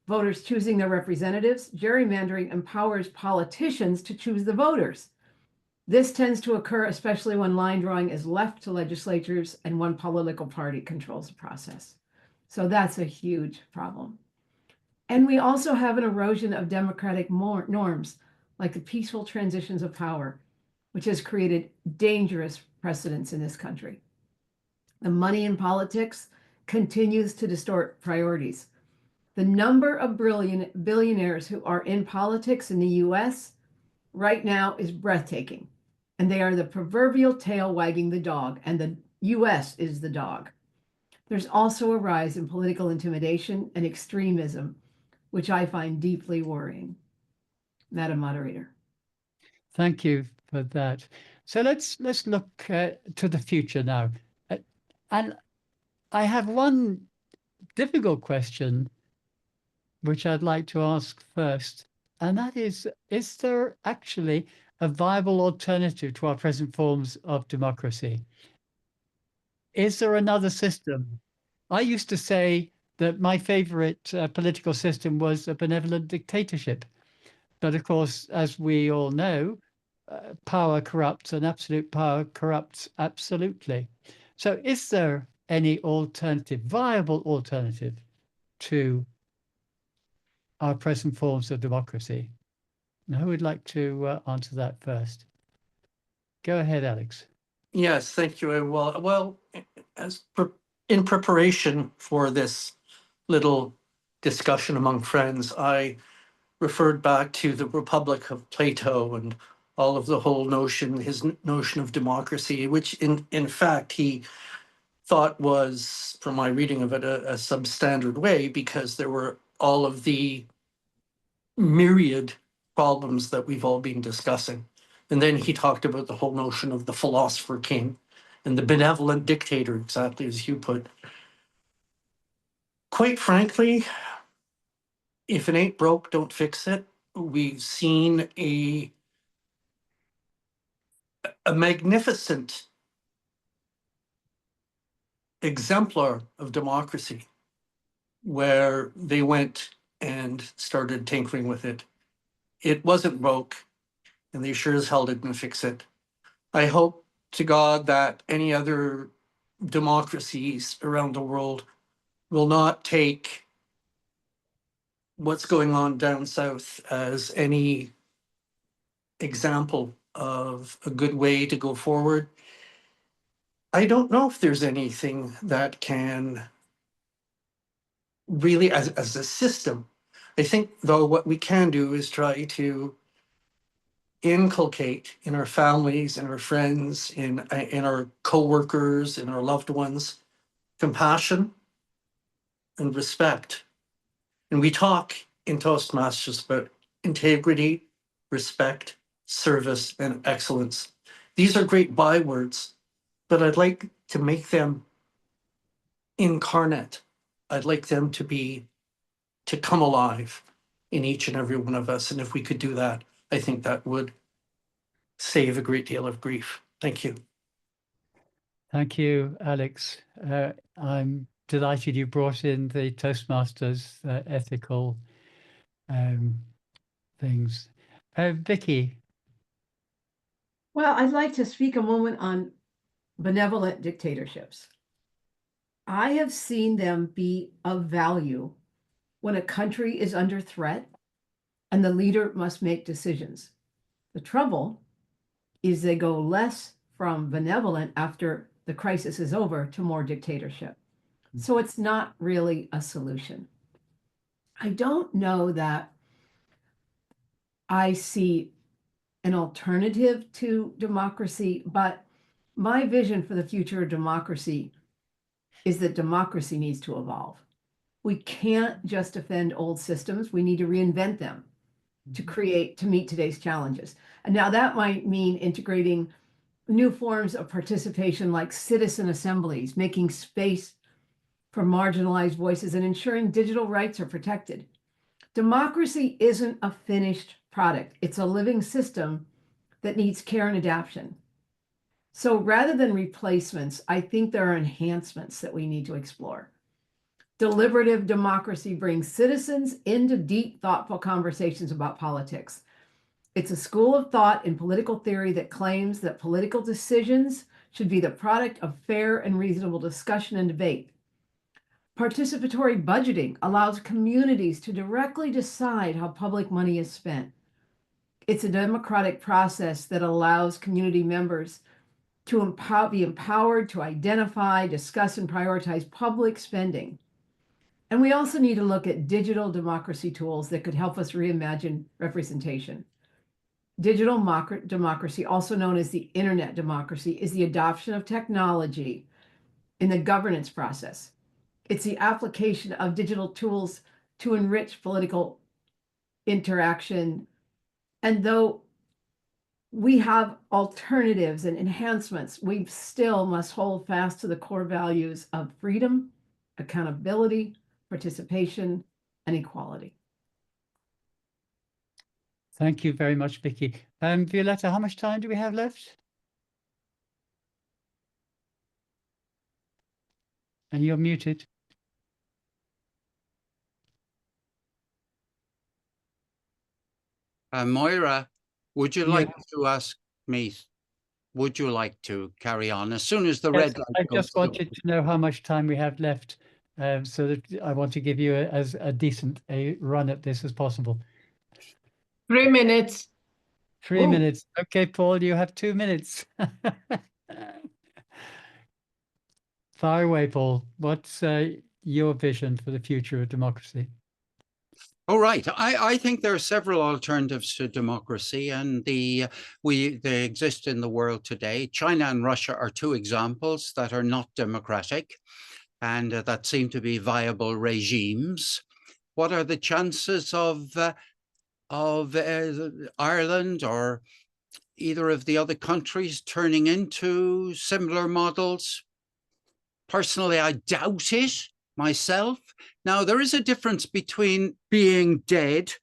voters choosing their representatives, gerrymandering empowers politicians to choose the voters. This tends to occur especially when line drawing is left to legislatures and one political party controls the process. So that's a huge problem. And we also have an erosion of democratic norms, like the peaceful transitions of power, which has created dangerous precedents in this country. The money in politics continues to distort priorities. The number of billionaires who are in politics in the US right now is breathtaking. And they are the proverbial tail wagging the dog, and the US is the dog. There's also a rise in political intimidation and extremism, which I find deeply worrying. Madam Moderator. Thank you for that. So let's look to the future now. And I have one difficult question, which I'd like to ask first. And that is there actually a viable alternative to our present forms of democracy? Is there another system? I used to say that my favorite political system was a benevolent dictatorship. But of course, as we all know, power corrupts and absolute power corrupts absolutely. So is there any alternative, viable alternative to our present forms of democracy? Now, who would like to answer that first? Go ahead, Alex. Yes, thank you. Well, in preparation for this little discussion among friends, I referred back to the Republic of Plato and all of the whole notion, his notion of democracy, which in fact he thought was, from my reading of it, a substandard way, because there were all of the myriad problems that we've all been discussing. And then he talked about the whole notion of the philosopher king and the benevolent dictator, exactly as you put. Quite frankly, if it ain't broke, don't fix it. We've seen a magnificent exemplar of democracy where they went and started tinkering with it. It wasn't broke, and they sure as hell didn't fix it. I hope to God that any other democracies around the world will not take what's going on down south as any example of a good way to go forward. I don't know if there's anything that can really, as a system. I think, though, what we can do is try to inculcate in our families, in our friends, in our co-workers, in our loved ones, compassion and respect. And we talk in Toastmasters about integrity, respect, service, and excellence. These are great bywords, but I'd like to make them incarnate. I'd like them to come alive in each and every one of us. And if we could do that, I think that would save a great deal of grief. Thank you. Thank you, Alex. I'm delighted you brought in the Toastmasters ethical things. Vicky. Well, I'd like to speak a moment on benevolent dictatorships. I have seen them be of value when a country is under threat and the leader must make decisions. The trouble is they go less from benevolent after the crisis is over to more dictatorship. So it's not really a solution. I don't know that I see an alternative to democracy, but my vision for the future of democracy is that democracy needs to evolve. We can't just defend old systems. We need to reinvent them to meet today's challenges. And now that might mean integrating new forms of participation like citizen assemblies, making space for marginalized voices, and ensuring digital rights are protected. Democracy isn't a finished product. It's a living system that needs care and adaptation. So rather than replacements, I think there are enhancements that we need to explore. Deliberative democracy brings citizens into deep, thoughtful conversations about politics. It's a school of thought in political theory that claims that political decisions should be the product of fair and reasonable discussion and debate. Participatory budgeting allows communities to directly decide how public money is spent. It's a democratic process that allows community members to be empowered to identify, discuss, and prioritize public spending. And we also need to look at digital democracy tools that could help us reimagine representation. Digital democracy, also known as the internet democracy, is the adoption of technology in the governance process. It's the application of digital tools to enrich political interaction. And though we have alternatives and enhancements, we still must hold fast to the core values of freedom, accountability, participation, and equality. Thank you very much, Vicky. Violeta, how much time do we have left? And you're muted. Moira, would you like to ask me? Would you like to carry on as soon as the red light I goes just wanted to know how much time we have left, so that I want to give you as decent a run at this as possible. 3 minutes. 3 minutes. Okay, Paul, you have 2 minutes. Fire away, Paul. What's your vision for the future of democracy? All right. I think there are several alternatives to democracy, and they exist in the world today. China and Russia are two examples that are not democratic and that seem to be viable regimes. What are the chances of Ireland or either of the other countries turning into similar models? Personally, I doubt it myself. Now, there is a difference between being dead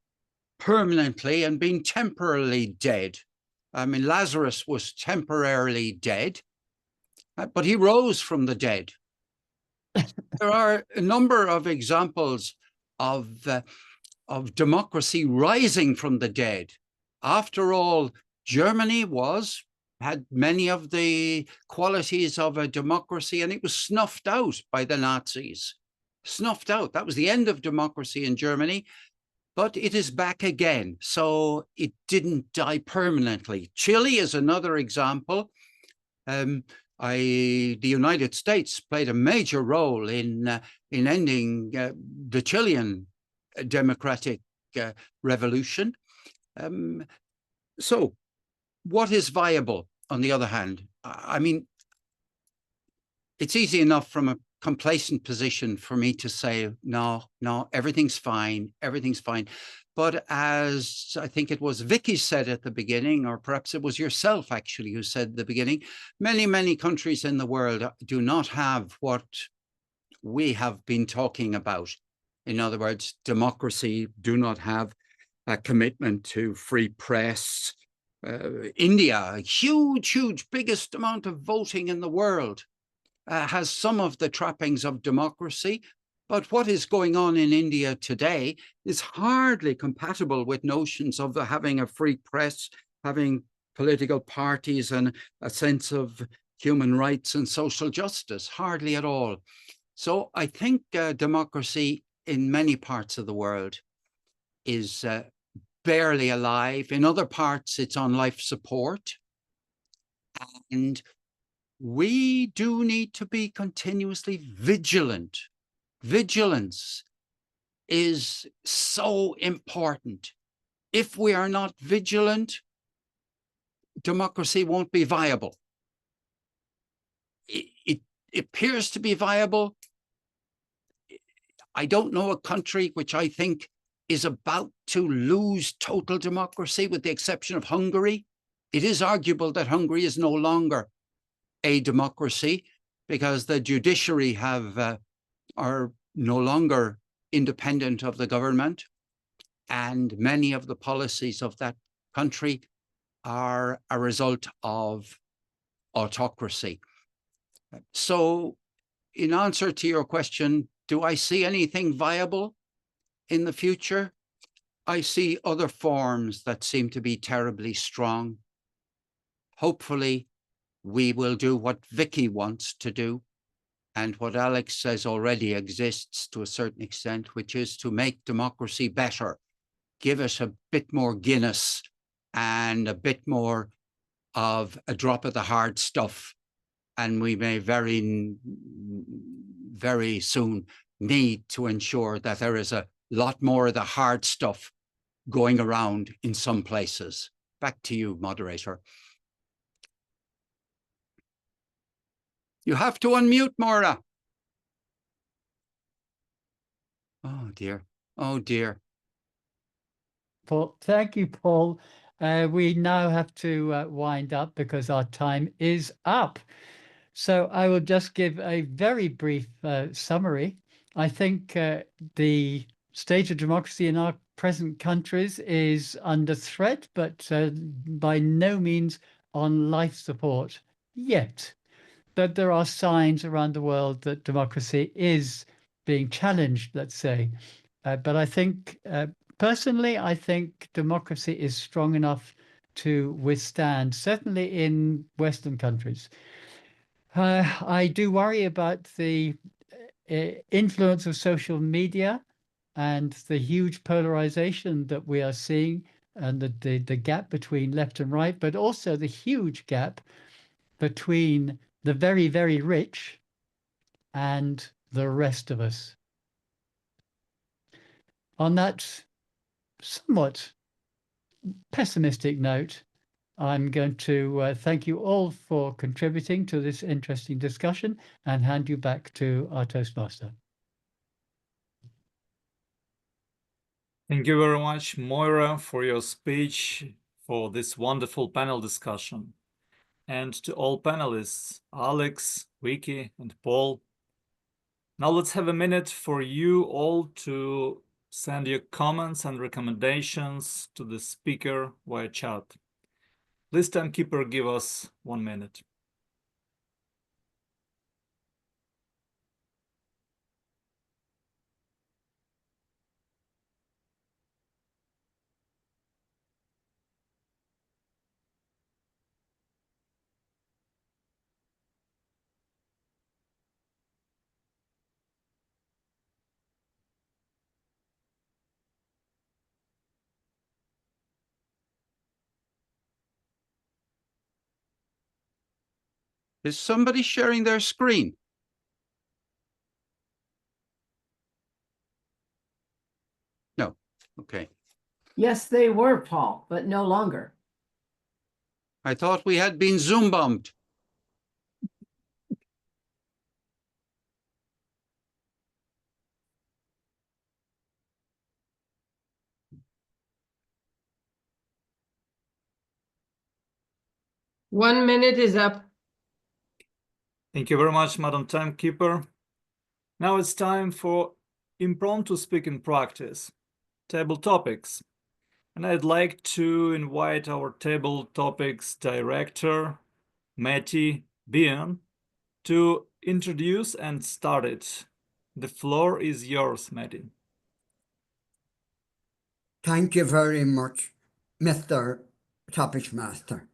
permanently and being temporarily dead. I mean, Lazarus was temporarily dead, but he rose from the dead. There are a number of examples of democracy rising from the dead. After all, Germany was had many of the qualities of a democracy, and it was snuffed out by the Nazis. Snuffed out. That was the end of democracy in Germany, but it is back again. So it didn't die permanently. Chile is another example. The United States played a major role in ending the Chilean democratic revolution. So what is viable, on the other hand? I mean, it's easy enough from a complacent position for me to say, no, everything's fine, everything's fine. But as I think it was Vicky said at the beginning, or perhaps it was yourself actually who said at the beginning, many, many countries in the world do not have what we have been talking about. In other words, democracy, do not have a commitment to free press. India, a huge, biggest amount of voting in the world, has some of the trappings of democracy. But what is going on in India today is hardly compatible with notions of having a free press, having political parties and a sense of human rights and social justice, hardly at all. So I think democracy in many parts of the world is barely alive. In other parts, it's on life support. And we do need to be continuously vigilant. Vigilance is so important. If we are not vigilant, democracy won't be viable. It appears to be viable. I don't know a country which I think is about to lose total democracy, with the exception of Hungary. It is arguable that Hungary is no longer a democracy because the judiciary are no longer independent of the government, and many of the policies of that country are a result of autocracy. So in answer to your question, do I see anything viable in the future? I see other forms that seem to be terribly strong. Hopefully, we will do what Vicky wants to do, and what Alex says already exists to a certain extent, which is to make democracy better. Give us a bit more Guinness and a bit more of a drop of the hard stuff. And we may very, very soon need to ensure that there is a lot more of the hard stuff going around in some places. Back to you, moderator. You have to unmute, Moira. Oh, dear. Oh, dear. Paul, thank you, Paul. We now have to wind up because our time is up. So I will just give a very brief summary. I think the state of democracy in our present countries is under threat, but by no means on life support yet. But there are signs around the world that democracy is being challenged, let's say. But I think, personally, I think democracy is strong enough to withstand, certainly in Western countries. I do worry about the influence of social media and the huge polarization that we are seeing, and the gap between left and right, but also the huge gap between the very, very rich and the rest of us. On that somewhat pessimistic note, I'm going to thank you all for contributing to this interesting discussion and hand you back to our Toastmaster. Thank you very much, Moira, for your speech, for this wonderful panel discussion. And to all panelists, Alex, Vicky, and Paul. Now let's have a minute for you all to send your comments and recommendations to the speaker via chat. Please, Timekeeper, give us 1 minute. Is somebody sharing their screen? No. Okay. Yes, they were, Paul, but no longer. I thought we had been Zoom bombed. One minute is up. Thank you very much, Madam Timekeeper. Now it's time for impromptu speaking practice, table topics. And I'd like to invite our table topics director, Matty, Behan, to introduce and start it. The floor is yours, Matty. Thank you very much, Mr. Toastmaster.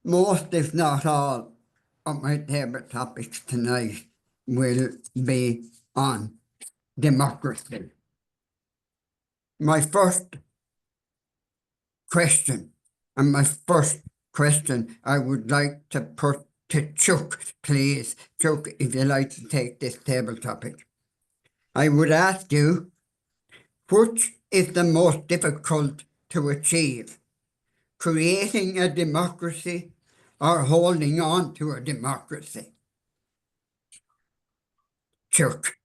Most, if not all, of my table topics tonight will be on democracy. My first question I would like to put to Chuck, please. Chuck, if you'd like to take this table topic. I would ask you, which is the most difficult to achieve? Creating a democracy or holding on to a democracy? Chuck.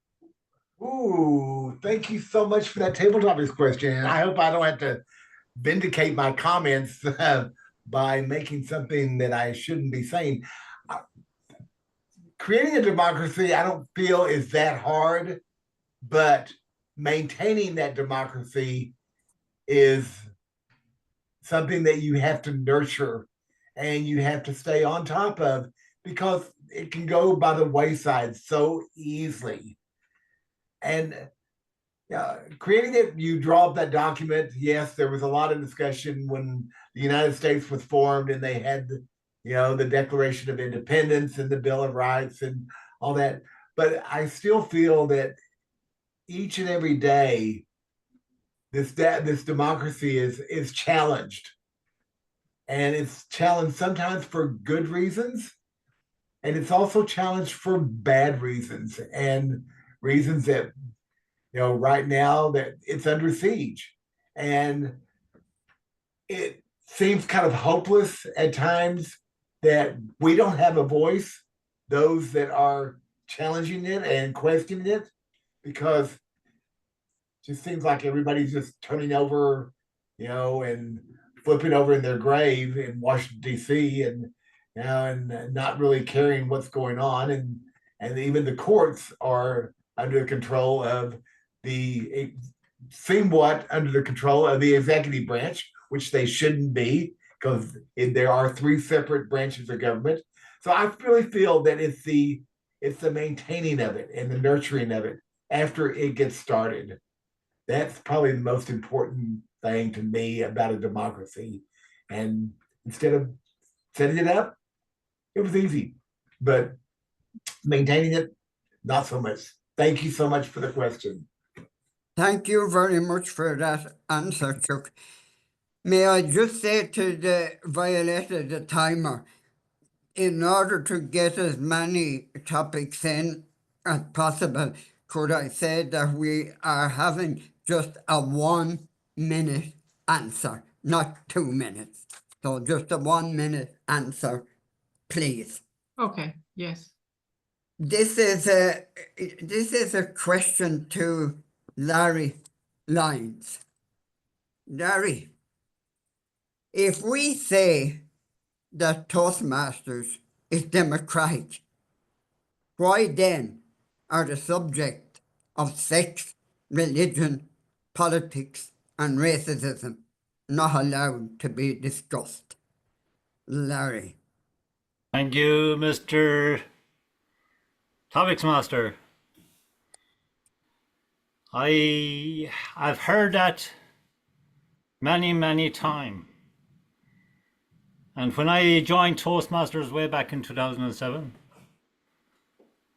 Ooh, thank you so much for that table topics question. And I hope I don't have to vindicate my comments by making something that I shouldn't be saying. Creating a democracy, I don't feel is that hard, but maintaining that democracy is something that you have to nurture and you have to stay on top of, because it can go by the wayside so easily. And creating it, you draw up that document. Yes, there was a lot of discussion when the United States was formed and they had, the Declaration of Independence and the Bill of Rights and all that. But I still feel that each and every day, this democracy is challenged. And it's challenged sometimes for good reasons. And it's also challenged for bad reasons and reasons that, right now that it's under siege. And it seems kind of hopeless at times that we don't have a voice, those that are challenging it and questioning it, because it just seems like everybody's just turning over, and flipping over in their grave in Washington, D.C. and not really caring what's going on. And even the courts are under the control of somewhat under the control of the executive branch, which they shouldn't be, because there are three separate branches of government. So I really feel that it's the maintaining of it and the nurturing of it after it gets started. That's probably the most important thing to me about a democracy. And instead of setting it up, it was easy, but maintaining it, not so much. Thank you so much for the question. Thank you very much for that answer, Chuck. May I just say to the Violeta, the timer, in order to get as many topics in as possible, could I say that we are having just a 1 minute answer, not 2 minutes. So just a 1 minute answer, please. Okay, yes. This is a question to Larry Lyons. Larry, if we say that Toastmasters is democratic, why then are the subject of sex, religion, politics, and racism not allowed to be discussed? Larry. Thank you, Mr. Toastmaster. I've heard that many times. And when I joined Toastmasters way back in 2007,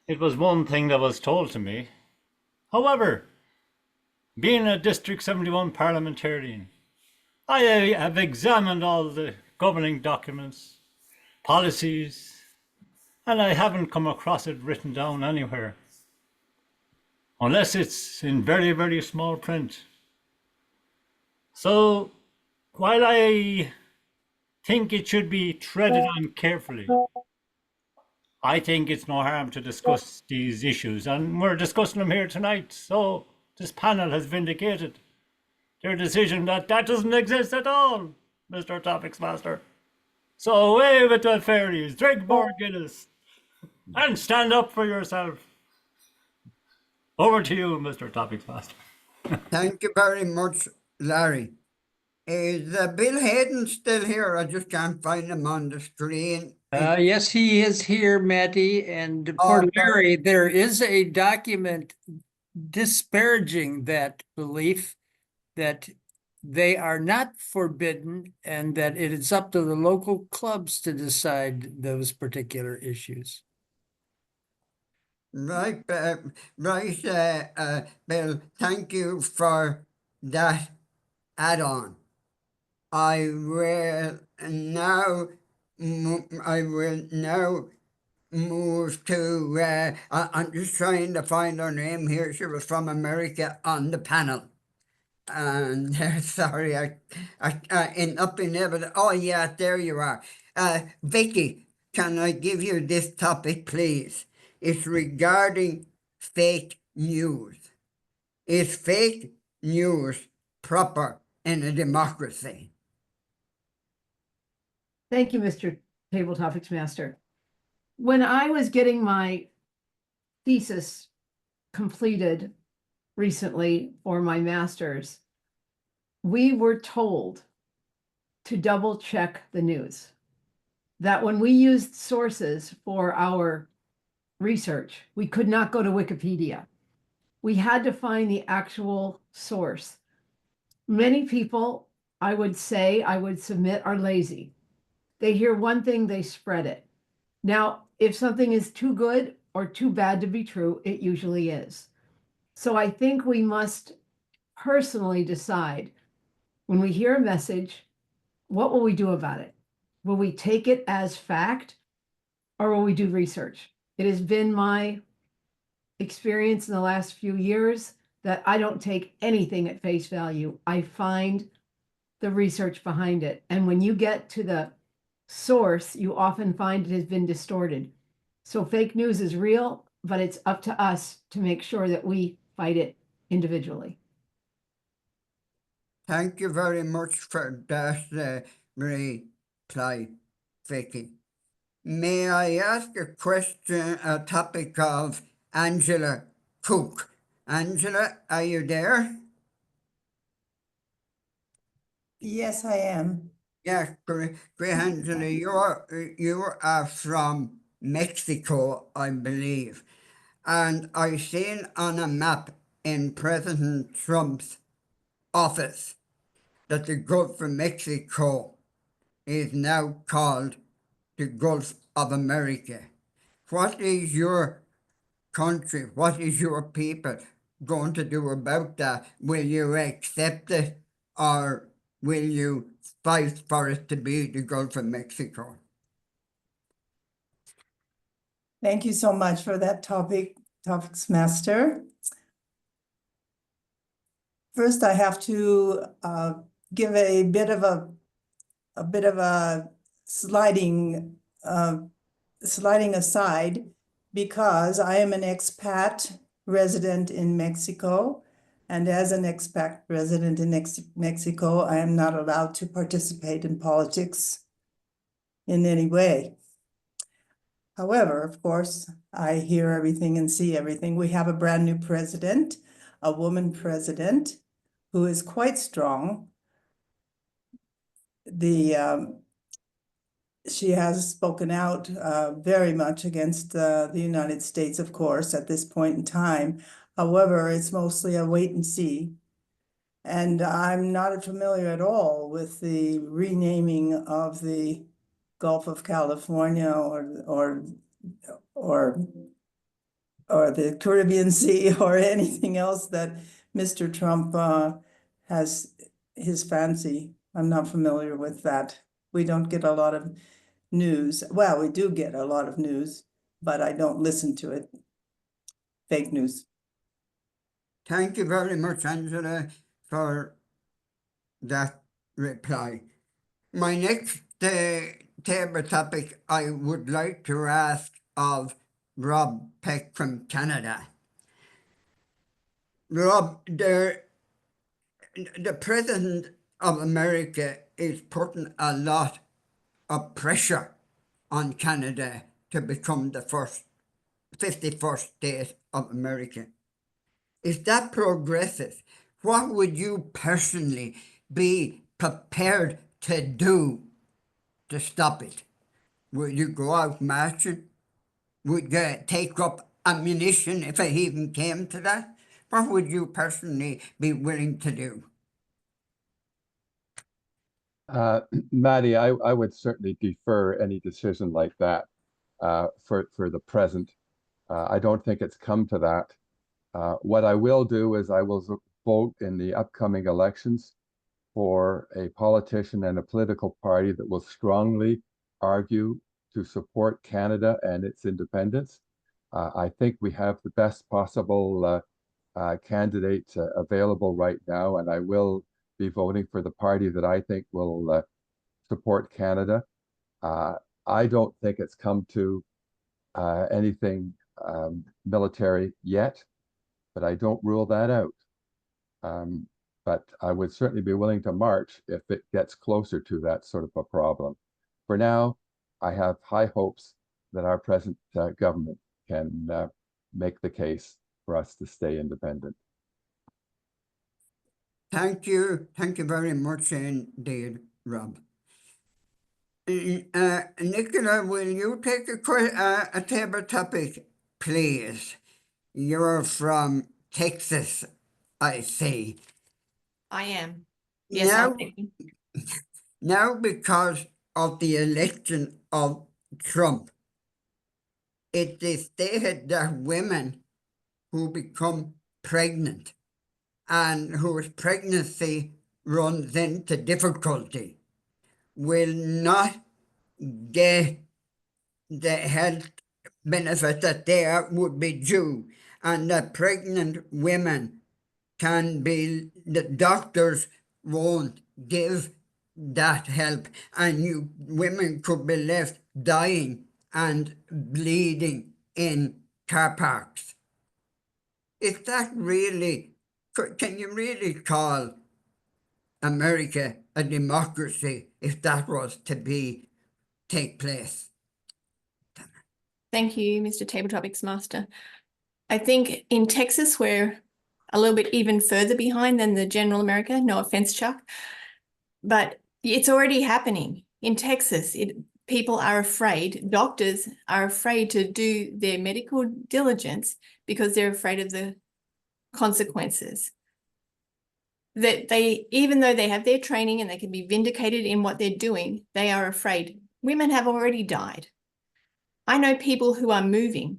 it was one thing that was told to me. However, being a District 71 parliamentarian, I have examined all the governing documents, policies, and I haven't come across it written down anywhere. Unless it's in very, very small print. So, while I think it should be treaded on carefully, I think it's no harm to discuss these issues, and we're discussing them here tonight. So, this panel has vindicated their decision that that doesn't exist at all, Mr. Toastmaster. So, away with the fairies, drink more Guinness, and stand up for yourself. Over to you, Mr. Toastmaster. Thank you very much, Larry. Is Bill Hayden still here? I just can't find him on the screen. Yes, he is here, Matty. And Oh, for Larry, there is a document disparaging that belief that they are not forbidden and that it is up to the local clubs to decide those particular issues. Right, Bill, thank you for that add-on. I will now move to, I'm just trying to find her name here. She was from America on the panel. And sorry, I up in there, but oh yeah, there you are. Vicky, can I give you this topic, please? It's regarding fake news. Is fake news proper in a democracy? Thank you, Mr. Table Topics Master. When I was getting my thesis completed recently for my master's, we were told to double check the news. That when we used sources for our research, we could not go to Wikipedia. We had to find the actual source. Many people, I would submit, are lazy. They hear one thing, they spread it. Now, if something is too good or too bad to be true, it usually is. So I think we must personally decide when we hear a message, what will we do about it? Will we take it as fact or will we do research? It has been my experience in the last few years that I don't take anything at face value. I find the research behind it. And when you get to the source, you often find it has been distorted. So fake news is real, but it's up to us to make sure that we fight it individually. Thank you very much for that reply, Vicky. May I ask a question, a topic of Angela Cook? Angela, are you there? Yes, I am. Yeah, great, Angela. You are from Mexico, I believe. And I seen on a map in President Trump's office that the Gulf of Mexico is now called the Gulf of America. What is your country, what is your people going to do about that? Will you accept it or will you fight for it to be the Gulf of Mexico? Thank you so much for that topics master. First, I have to give a bit of a sliding aside because I am an expat resident in Mexico, and as an expat resident in Mexico, I am not allowed to participate in politics in any way. However, of course, I hear everything and see everything. We have a brand new president, a woman president, who is quite strong. She has spoken out very much against the United States, of course, at this point in time. However, it's mostly a wait and see. And I'm not familiar at all with the renaming of the Gulf of California or the Caribbean Sea or anything else that Mr. Trump has his fancy. I'm not familiar with that. We don't get a lot of news. Well, we do get a lot of news, but I don't listen to it. Fake news. Thank you very much, Angela, for that reply. My next table topic I would like to ask of Rob Peck from Canada. Rob, the President of America is putting a lot of pressure on Canada to become the 51st state of America. Is that progressive? What would you personally be prepared to do to stop it? Would you go out marching? Would you take up ammunition if it even came to that? What would you personally be willing to do? Matty, I would certainly defer any decision like that for the present. I don't think it's come to that. What I will do is I will vote in the upcoming elections for a politician and a political party that will strongly argue to support Canada and its independence. I think we have the best possible candidate available right now, and I will be voting for the party that I think will support Canada. I don't think it's come to anything military yet, but I don't rule that out. But I would certainly be willing to march if it gets closer to that sort of a problem. For now, I have high hopes that our present government can make the case for us to stay independent. Thank you. Thank you very much indeed, Rob. Nicola, will you take a table topic, please? You're from Texas, I see. I am. Yes, I'll take you. Now, because of the election of Trump, it is stated that women who become pregnant and whose pregnancy runs into difficulty will not get the health benefit that they would be due, and that pregnant women the doctors won't give that help, and women could be left dying and bleeding in car parks. Is that really, can you really call America a democracy if that was to take place? Thank you, Mr. Table Topics Master. I think in Texas, we're a little bit even further behind than the general America. No offense, Chuck. But it's already happening. In Texas, people are afraid, doctors are afraid to do their medical diligence because they're afraid of the consequences. That even though they have their training and they can be vindicated in what they're doing, they are afraid. Women have already died. I know people who are moving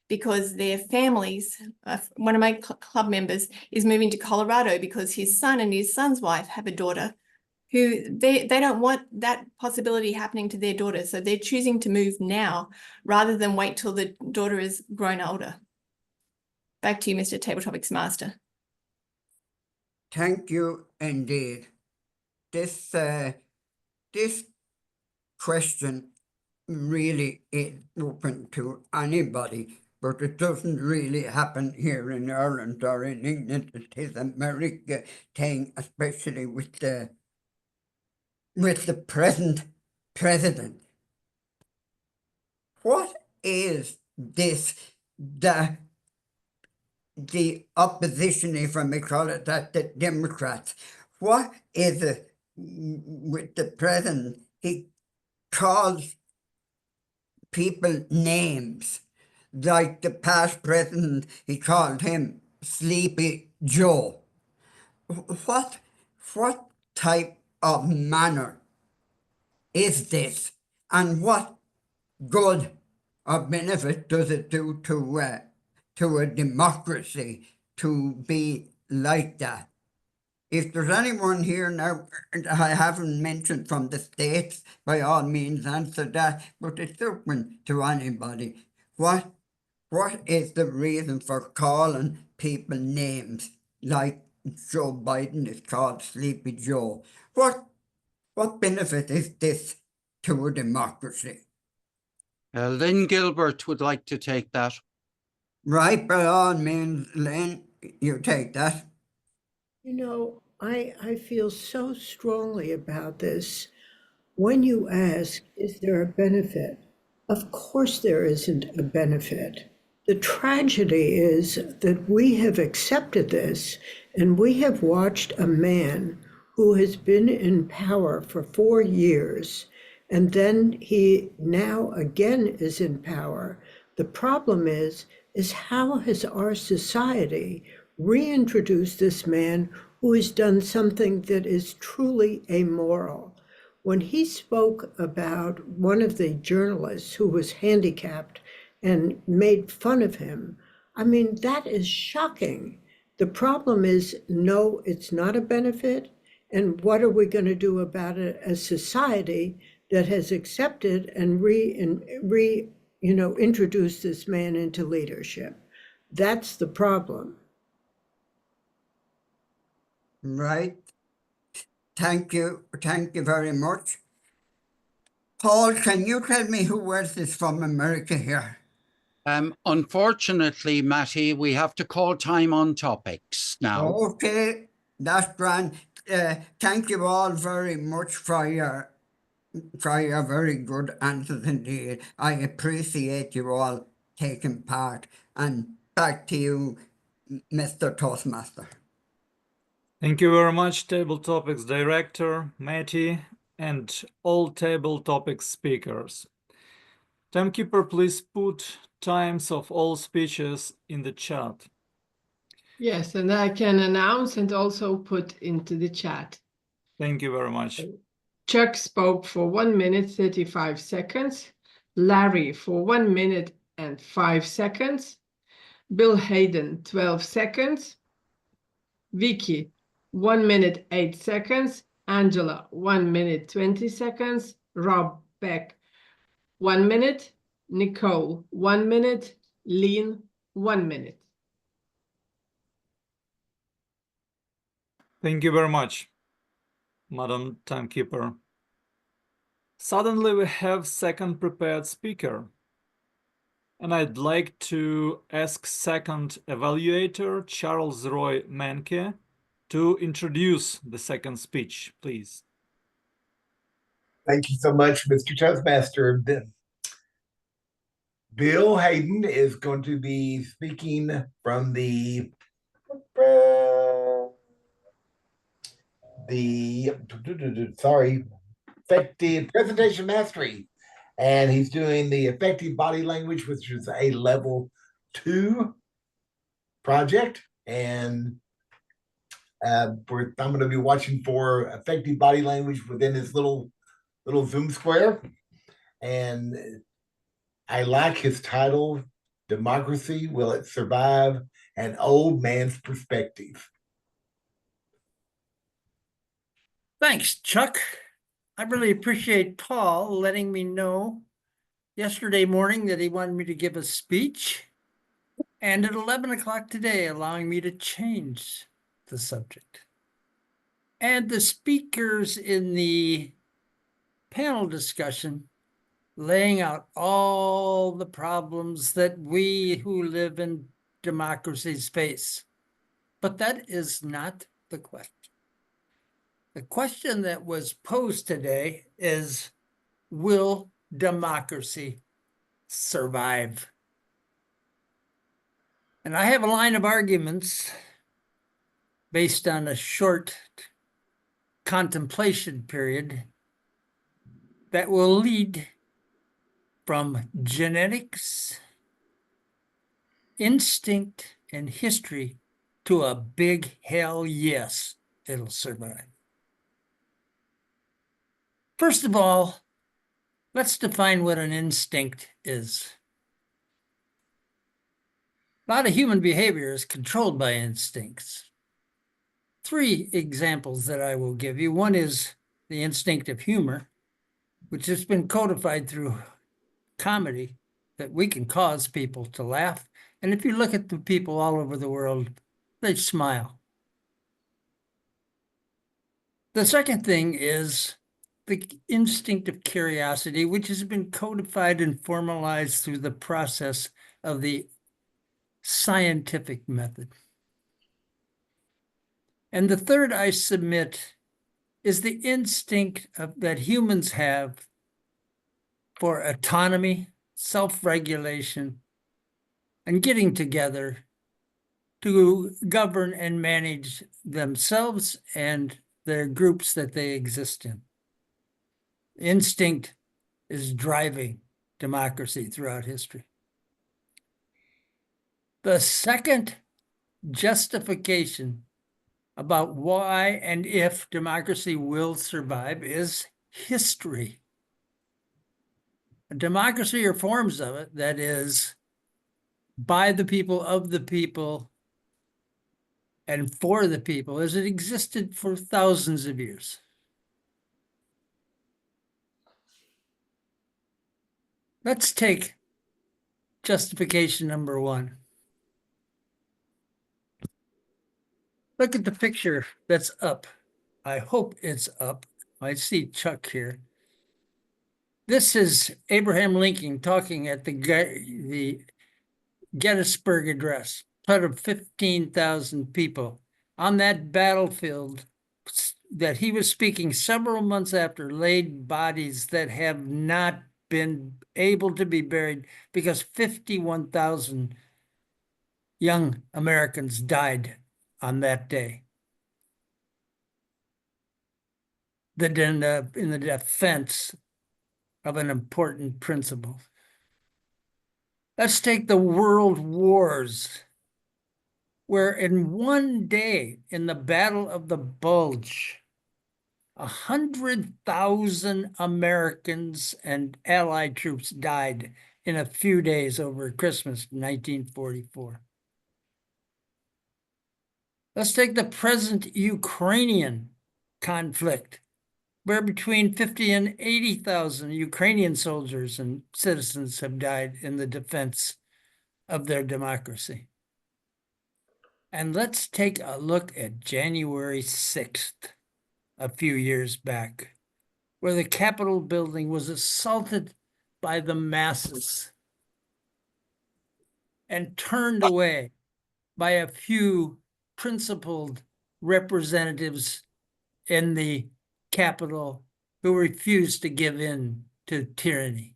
because their families, one of my club members is moving to Colorado because his son and his son's wife have a daughter who they don't want that possibility happening to their daughter. So they're choosing to move now rather than wait till the daughter is grown older. Back to you, Mr. Table Topics Master. Thank you indeed. This question really is open to anybody, but it doesn't really happen here in Ireland or in England. It is America thing, especially with the present president. What is this, the opposition, if I may call it that, the Democrats? What is it with the president? He calls people names, like the past president, he called him Sleepy Joe. What type of manner is this, and what good or benefit does it do to a democracy to be like that? If there's anyone here now I haven't mentioned from the States, by all means answer that, but it's open to anybody. What is the reason for calling people names like Joe Biden is called Sleepy Joe? What benefit is this to a democracy? Lynn Gilbert would like to take that. Right, by all means, Lynn, you take that. You know, I feel so strongly about this. When you ask, is there a benefit? Of course there isn't a benefit. The tragedy is that we have accepted this, and we have watched a man who has been in power for 4 years, and then he now again is in power. The problem is how has our society reintroduced this man who has done something that is truly amoral? When he spoke about one of the journalists who was handicapped and made fun of him, I mean, that is shocking. The problem is, no, it's not a benefit. And what are we going to do about it as society that has accepted and introduced this man into leadership? That's the problem. Right. Thank you very much. Paul, can you tell me who else is from America here? Unfortunately, Matty, we have to call time on topics now. Okay, that's grand. Thank you all very much for your very good answers indeed. I appreciate you all taking part. And back to you, Mr. Toastmaster. Thank you very much, Table Topics Director, Matty, and all Table Topics speakers. Timekeeper, please put times of all speeches in the chat. Yes, and I can announce and also put into the chat. Thank you very much. Chuck spoke for 1 minute 35 seconds. Larry for 1 minute and 5 seconds. Bill Hayden 12 seconds. Vicky 1 minute 8 seconds. Angela 1 minute 20 seconds. Rob Beck 1 minute. Nicole 1 minute. Lynn 1 minute. Thank you very much, Madam Timekeeper. Suddenly we have second prepared speaker. And I'd like to ask second evaluator, Charles Roy Mencke, to introduce the second speech, please. Thank you so much, Mr. Toastmaster. Bill Hayden is going to be speaking from the effective presentation mastery, and he's doing the effective body language, which is a level 2 project. And I'm going to be watching for effective body language within this little Zoom square. And I like his title, Democracy, Will It Survive? An Old Man's Perspective. Thanks, Chuck. I really appreciate Paul letting me know yesterday morning that he wanted me to give a speech, and at 11 o'clock today, allowing me to change the subject. And the speakers in the panel discussion laying out all the problems that we who live in democracies face. But that is not the question. The question that was posed today is, will democracy survive? And I have a line of arguments based on a short contemplation period that will lead from genetics, instinct, and history to a big hell yes, it'll survive. First of all, let's define what an instinct is. A lot of human behavior is controlled by instincts. 3 examples that I will give you. One is the instinct of humor, which has been codified through comedy that we can cause people to laugh. And if you look at the people all over the world, they smile. The second thing is the instinct of curiosity, which has been codified and formalized through the process of the scientific method. And the third I submit is the instinct that humans have for autonomy, self-regulation, and getting together to govern and manage themselves and their groups that they exist in. Instinct is driving democracy throughout history. The second justification about why and if democracy will survive is history. A democracy or forms of it that is by the people, of the people, and for the people, as it existed for thousands of years. Let's take justification number one. Look at the picture that's up. I hope it's up. I see Chuck here. This is Abraham Lincoln talking at the Gettysburg Address, part of 15,000 people on that battlefield that he was speaking several months after, laid bodies that have not been able to be buried because 51,000 young Americans died on that day. In the defense of an important principle. Let's take the world wars, where in one day in the Battle of the Bulge, 100,000 Americans and Allied troops died in a few days over Christmas 1944. Let's take the present Ukrainian conflict, where between 50 and 80,000 Ukrainian soldiers and citizens have died in the defense of their democracy. And let's take a look at January 6th, a few years back, where the Capitol building was assaulted by the masses and turned away by a few principled representatives in the Capitol who refused to give in to tyranny.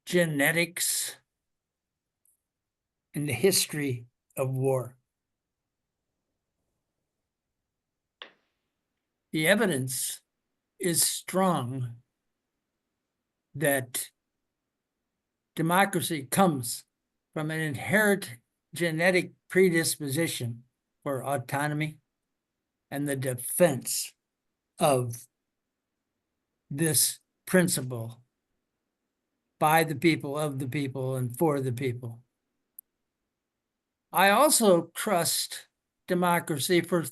Genetics and the history of war. The evidence is strong that democracy comes from an inherent genetic predisposition for autonomy and the defense of this principle by the people, of the people, and for the people. I also trust democracy for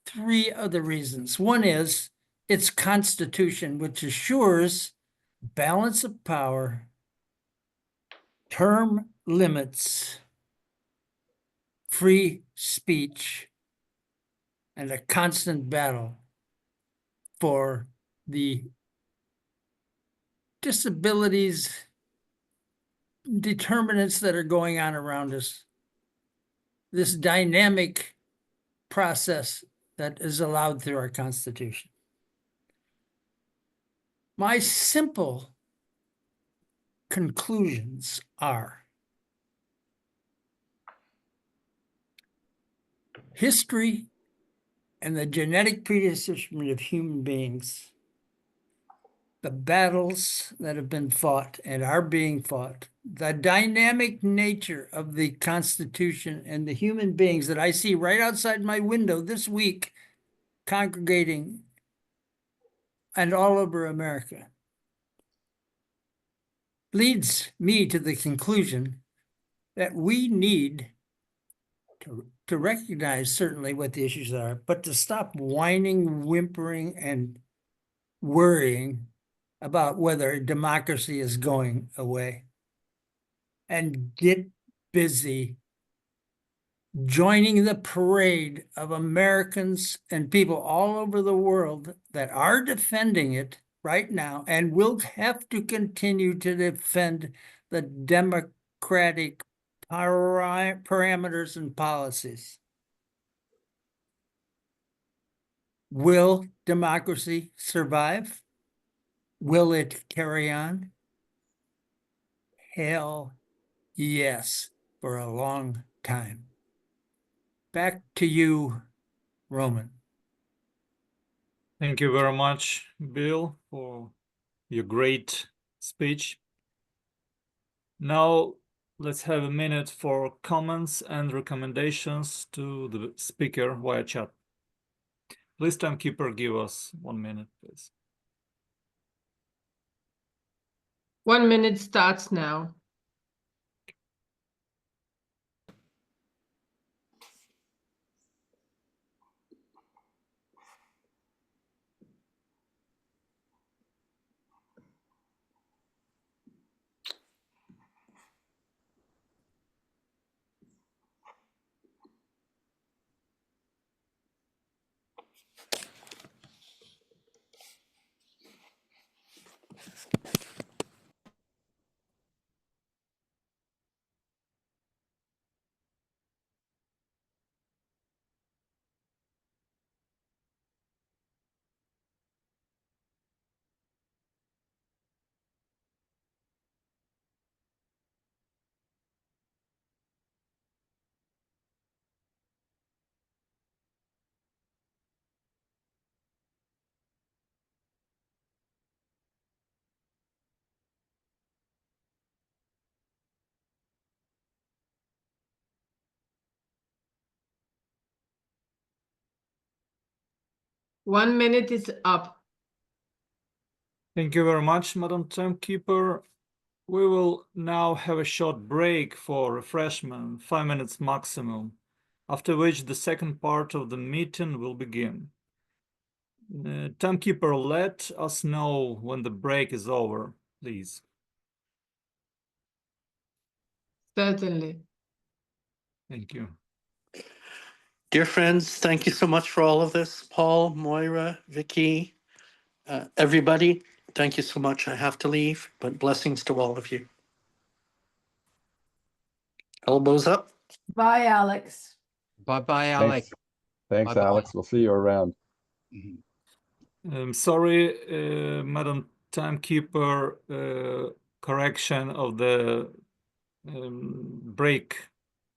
three other reasons. One is its constitution, which assures balance of power, term limits, free speech, and a constant battle for the disabilities, determinants that are going on around us. This dynamic process that is allowed through our Constitution. My simple conclusions are: history and the genetic predisposition of human beings, the battles that have been fought and are being fought, the dynamic nature of the Constitution and the human beings that I see right outside my window this week congregating and all over America, leads me to the conclusion that we need to recognize certainly what the issues are, but to stop whining, whimpering, and worrying about whether democracy is going away. And get busy joining the parade of Americans and people all over the world that are defending it right now and will have to continue to defend the democratic parameters and policies. Will democracy survive? Will it carry on? Hell yes, for a long time. Back to you, Roman. Thank you very much, Bill, for your great speech. Now, let's have a minute for comments and recommendations to the speaker via chat. Please, Timekeeper, give us 1 minute, please. 1 minute starts now. One minute is up. Thank you very much, Madam Timekeeper. We will now have a short break for refreshment, 5 minutes maximum, after which the second part of the meeting will begin. Timekeeper, let us know when the break is over, please. Certainly. Thank you. Dear friends, thank you so much for all of this. Paul, Moira, Vicky, everybody, thank you so much. I have to leave, but blessings to all of you. Elbows up. Bye, Alex. Bye-bye, Alex. Thanks, Bye-bye. Alex. We'll see you around. Sorry, Madam Timekeeper, correction of the break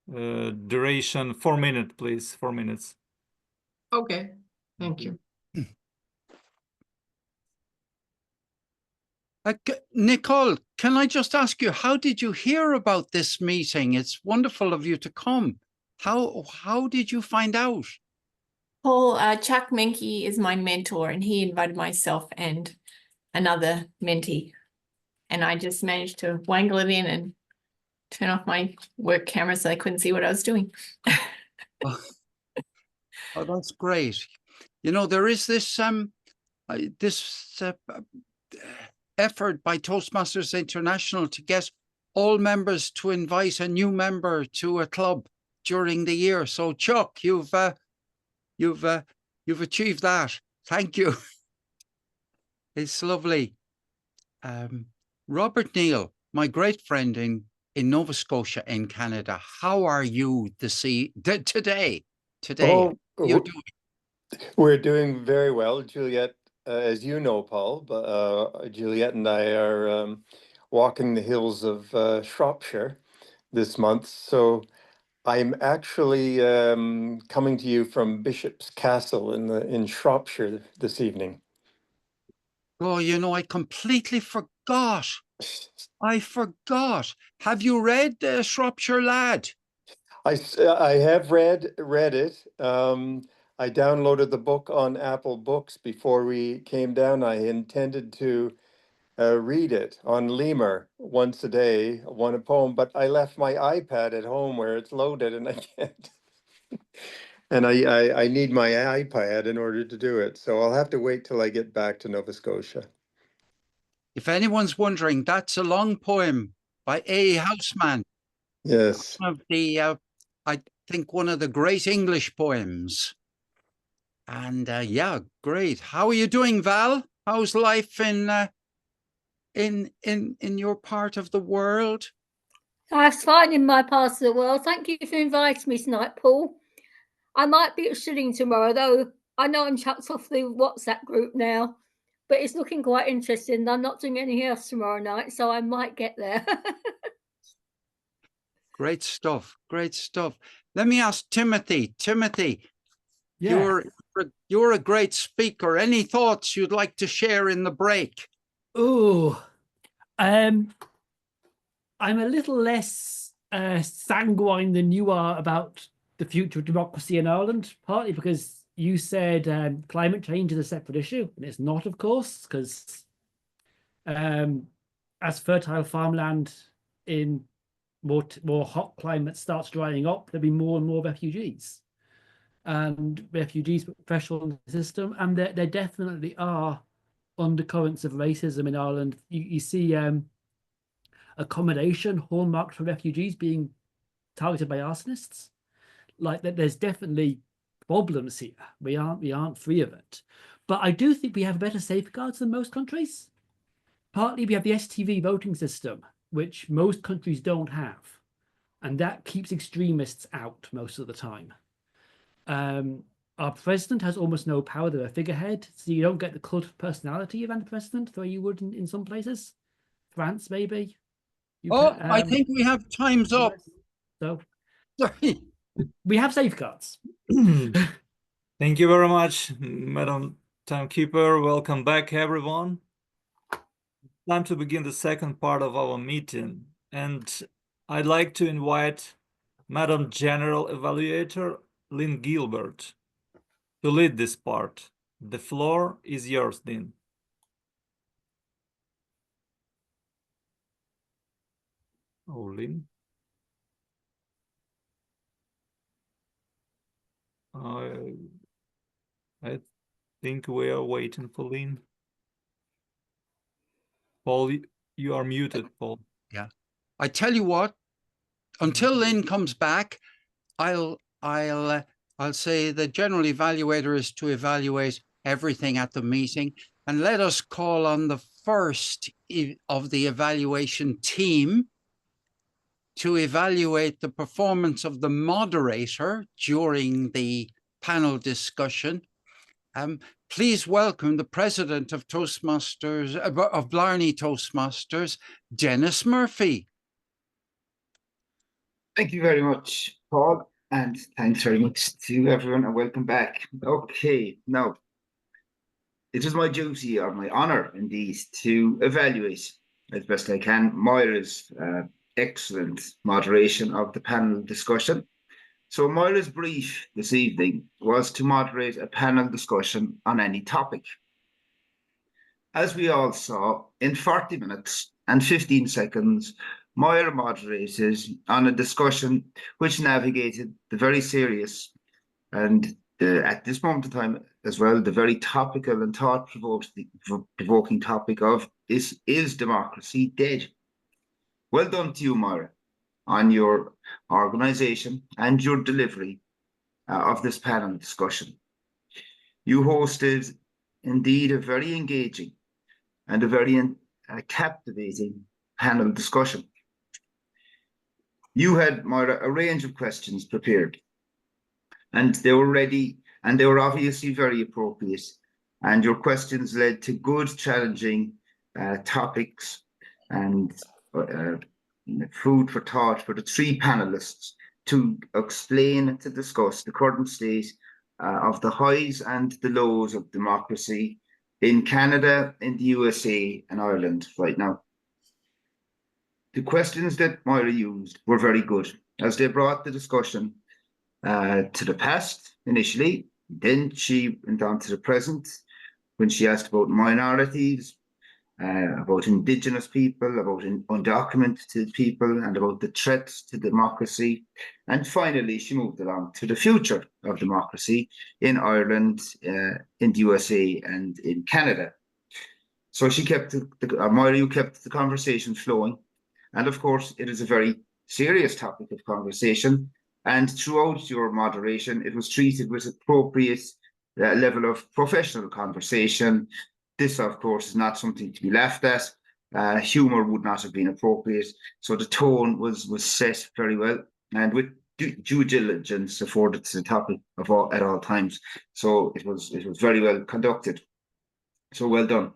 duration, 4 minutes, please, 4 minutes. Okay, thank you. Nicole, can I just ask you, how did you hear about this meeting? It's wonderful of you to come. How did you find out? Paul, Chuck Mencke is my mentor, and he invited myself and another mentee. And I just managed to wangle it in and turn off my work camera so I couldn't see what I was doing. Oh, that's great. You know, there is this effort by Toastmasters International to get all members to invite a new member to a club during the year. So, Chuck, you've achieved that. Thank you. It's lovely. Robert Neal, my great friend in Nova Scotia in Canada. How are you today? Oh, You doing? we're doing very well, Juliet. As you know, Paul, Juliet and I are walking the hills of Shropshire this month. So I'm actually coming to you from Bishop's Castle in Shropshire this evening. Oh, you know, I completely forgot. I forgot. Have you read Shropshire Lad? I have read it. I downloaded the book on Apple Books before we came down. I intended to read it on Lemur once a day, one a poem, but I left my iPad at home where it's loaded and I can't. And I need my iPad in order to do it. So I'll have to wait till I get back to Nova Scotia. If anyone's wondering, that's a long poem by A. Houseman. Yes. One of the, I think one of the great English poems. And yeah, great. How are you doing, Val? How's life in your part of the world? Life's fine in my part of the world. Thank you for inviting me tonight, Paul. I might be at Shilling tomorrow, though. I know I'm chucked off the WhatsApp group now, but it's looking quite interesting. I'm not doing anything else tomorrow night, so I might get there. Great stuff. Great stuff. Let me ask Timothy. Timothy, Yeah. you're a great speaker. Any thoughts you'd like to share in the break? Oh, I'm a little less sanguine than you are about the future of democracy in Ireland, partly because you said climate change is a separate issue, and it's not, of course, because as fertile farmland in more hot climates starts drying up, there'll be more and more refugees. And refugees put pressure on the system, and there definitely are undercurrents of racism in Ireland. You see accommodation hallmarked for refugees being targeted by arsonists. Like that, there's definitely problems here. We aren't free of it. But I do think we have better safeguards than most countries. Partly we have the STV voting system, which most countries don't have, and that keeps extremists out most of the time. Our president has almost no power. They're a figurehead, so you don't get the cult of personality around the president, though you would in some places. France, maybe. I think we have time's up. So, sorry. We have safeguards. Thank you very much, Madam Timekeeper. Welcome back, everyone. Time to begin the second part of our meeting, and I'd like to invite Madam General Evaluator Lynn Gilbert to lead this part. The floor is yours, Lynn. Oh, Lynn. I think we are waiting for Lynn. Paul, you are muted, Paul. Yeah. I tell you what, until Lynn comes back, I'll say the general evaluator is to evaluate everything at the meeting, and let us call on the first of the evaluation team to evaluate the performance of the moderator during the panel discussion. Please welcome the president of Toastmasters, of Blarney Toastmasters, Denis Murphy. Thank you very much, Paul, and thanks very much to everyone, and welcome back. Okay, now, it is my duty, or my honour indeed, to evaluate as best I can Moira's excellent moderation of the panel discussion. So Moira's brief this evening was to moderate a panel discussion on any topic. As we all saw, in 40 minutes and 15 seconds, Moira moderated on a discussion which navigated the very serious and at this moment in time as well, the very topical and thought-provoking topic of is democracy dead? Well done to you, Moira, on your organisation and your delivery of this panel discussion. You hosted indeed a very engaging and a very captivating panel discussion. You had, Moira, a range of questions prepared, and they were ready, and they were obviously very appropriate, and your questions led to good, challenging topics and food for thought for the three panelists to explain and to discuss the current state of the highs and the lows of democracy in Canada, in the USA, and Ireland right now. The questions that Moira used were very good, as they brought the discussion to the past initially. Then she went on to the present when she asked about minorities, about Indigenous people, about undocumented people, and about the threats to democracy. And finally, she moved along to the future of democracy in Ireland, in the USA, and in Canada. So she kept Moira, you kept the conversation flowing. And of course, it is a very serious topic of conversation. And throughout your moderation, it was treated with appropriate level of professional conversation. This, of course, is not something to be laughed at. Humor would not have been appropriate. So the tone was set very well and with due diligence afforded to the topic at all times. So it was very well conducted. So well done.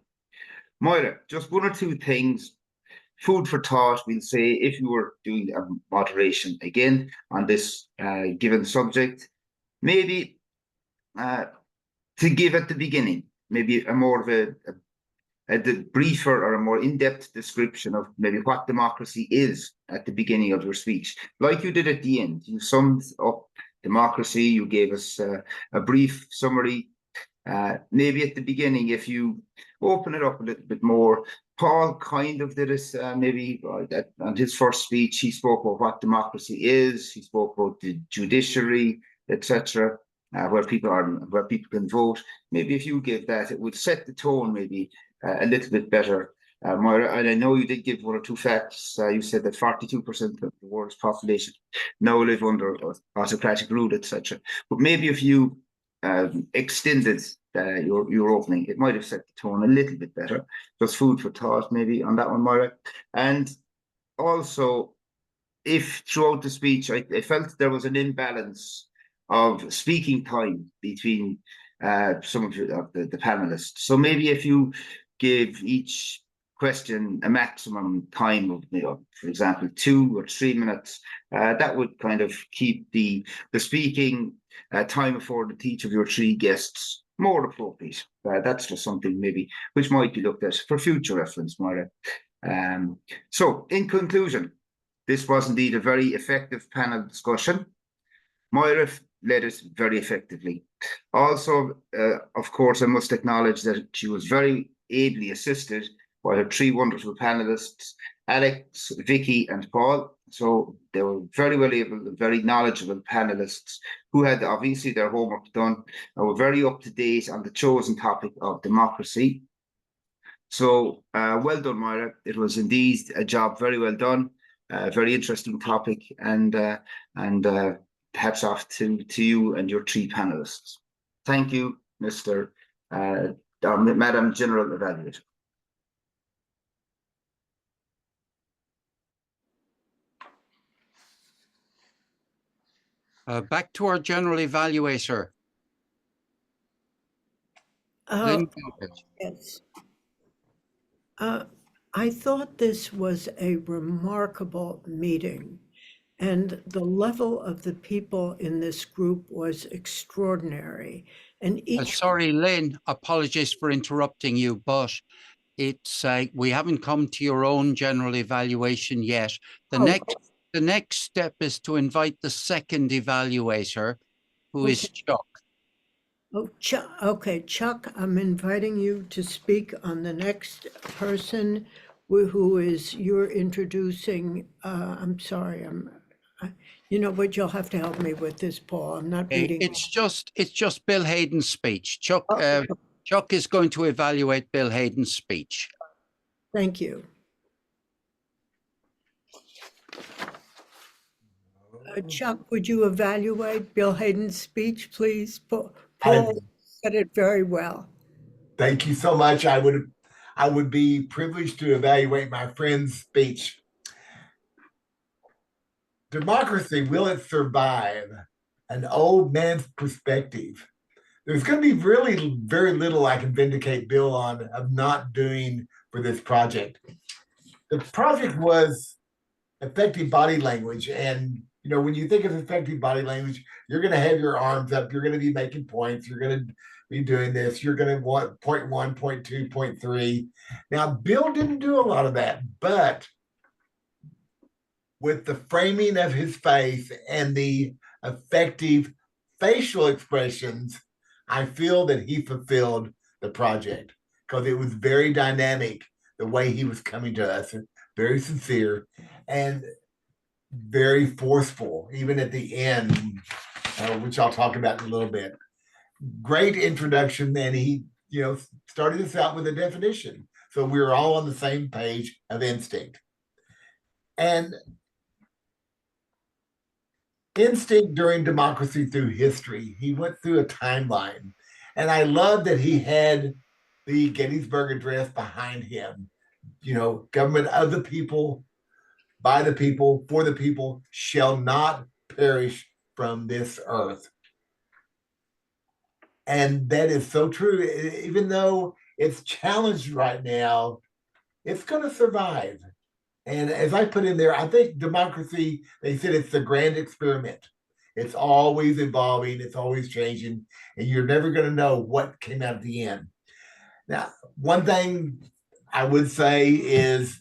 Moira, just one or two things, food for thought, we'll say, if you were doing a moderation again on this given subject, maybe to give at the beginning, maybe a more of a briefer or a more in-depth description of maybe what democracy is at the beginning of your speech, like you did at the end. You summed up democracy, you gave us a brief summary. Maybe at the beginning, if you open it up a little bit more. Paul kind of did this maybe on his first speech. He spoke about what democracy is. He spoke about the judiciary, etc., where people can vote. Maybe if you give that, it would set the tone maybe a little bit better. Moira, and I know you did give one or two facts. You said that 42% of the world's population now live under autocratic rule, etc. But maybe if you extended your opening, it might have set the tone a little bit better. Just food for thought maybe on that one, Moira. And also, if throughout the speech I felt there was an imbalance of speaking time between some of the panelists. So maybe if you give each question a maximum time of, for example, 2 or 3 minutes, that would kind of keep the speaking time afforded to each of your 3 guests more appropriate. That's just something maybe which might be looked at for future reference, Moira. So in conclusion, this was indeed a very effective panel discussion. Moira led it very effectively. Also, of course, I must acknowledge that she was very ably assisted by her 3 wonderful panelists, Alex, Vicky, and Paul. So they were very well able, very knowledgeable panelists who had obviously their homework done and were very up to date on the chosen topic of democracy. So well done, Moira. It was indeed a job very well done, very interesting topic, and hats off to you and your 3 panelists. Thank you, Madam General Evaluator. Back to our general evaluator. Lynn. Yes. I thought this was a remarkable meeting, and the level of the people in this group was extraordinary. And sorry, Lynn, apologies for interrupting you, but it's we haven't come to your own general evaluation yet. The next step is to invite the second evaluator, who is Chuck. Oh, Chuck. Okay, Chuck, I'm inviting you to speak on the next person who is you're introducing. I'm sorry, you know what, you'll have to help me with this, Paul. I'm not reading. It's just Bill Hayden's speech. Chuck is going to evaluate Bill Hayden's speech. Thank you. Chuck, would you evaluate Bill Hayden's speech, please? Paul said it very well. Thank you so much. I would be privileged to evaluate my friend's speech. Democracy, will it survive? An old man's perspective. There's going to be really very little I can vindicate Bill on of not doing for this project. The project was effective body language, and when you think of effective body language, you're going to have your arms up, you're going to be making points, you're going to be doing this, you're going to want point 1, point 2, point 3. Now, Bill didn't do a lot of that, but with the framing of his face and the effective facial expressions, I feel that he fulfilled the project because it was very dynamic, the way he was coming to us, very sincere and very forceful, even at the end, which I'll talk about in a little bit. Great introduction. And he, started this out with a definition. So we were all on the same page of instinct. And instinct during democracy through history, he went through a timeline. And I love that he had the Gettysburg Address behind him. You know, government of the people, by the people, for the people, shall not perish from this earth. And that is so true. Even though it's challenged right now, it's going to survive. And as I put in there, I think democracy, they said it's the grand experiment. It's always evolving, it's always changing, and you're never going to know what came out at the end. Now, one thing I would say is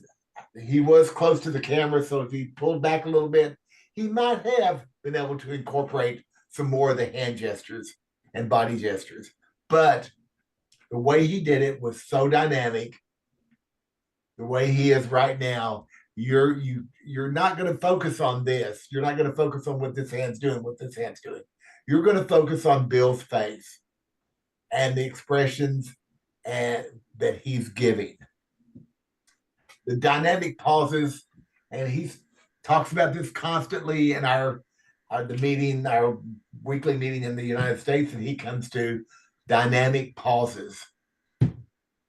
he was close to the camera, so if he pulled back a little bit, he might have been able to incorporate some more of the hand gestures and body gestures. But the way he did it was so dynamic. The way he is right now, you're not going to focus on this. You're not going to focus on what this hand's doing, what this hand's doing. You're going to focus on Bill's face and the expressions and that he's giving. The dynamic pauses, and he talks about this constantly in our weekly meeting in the United States, and he comes to dynamic pauses.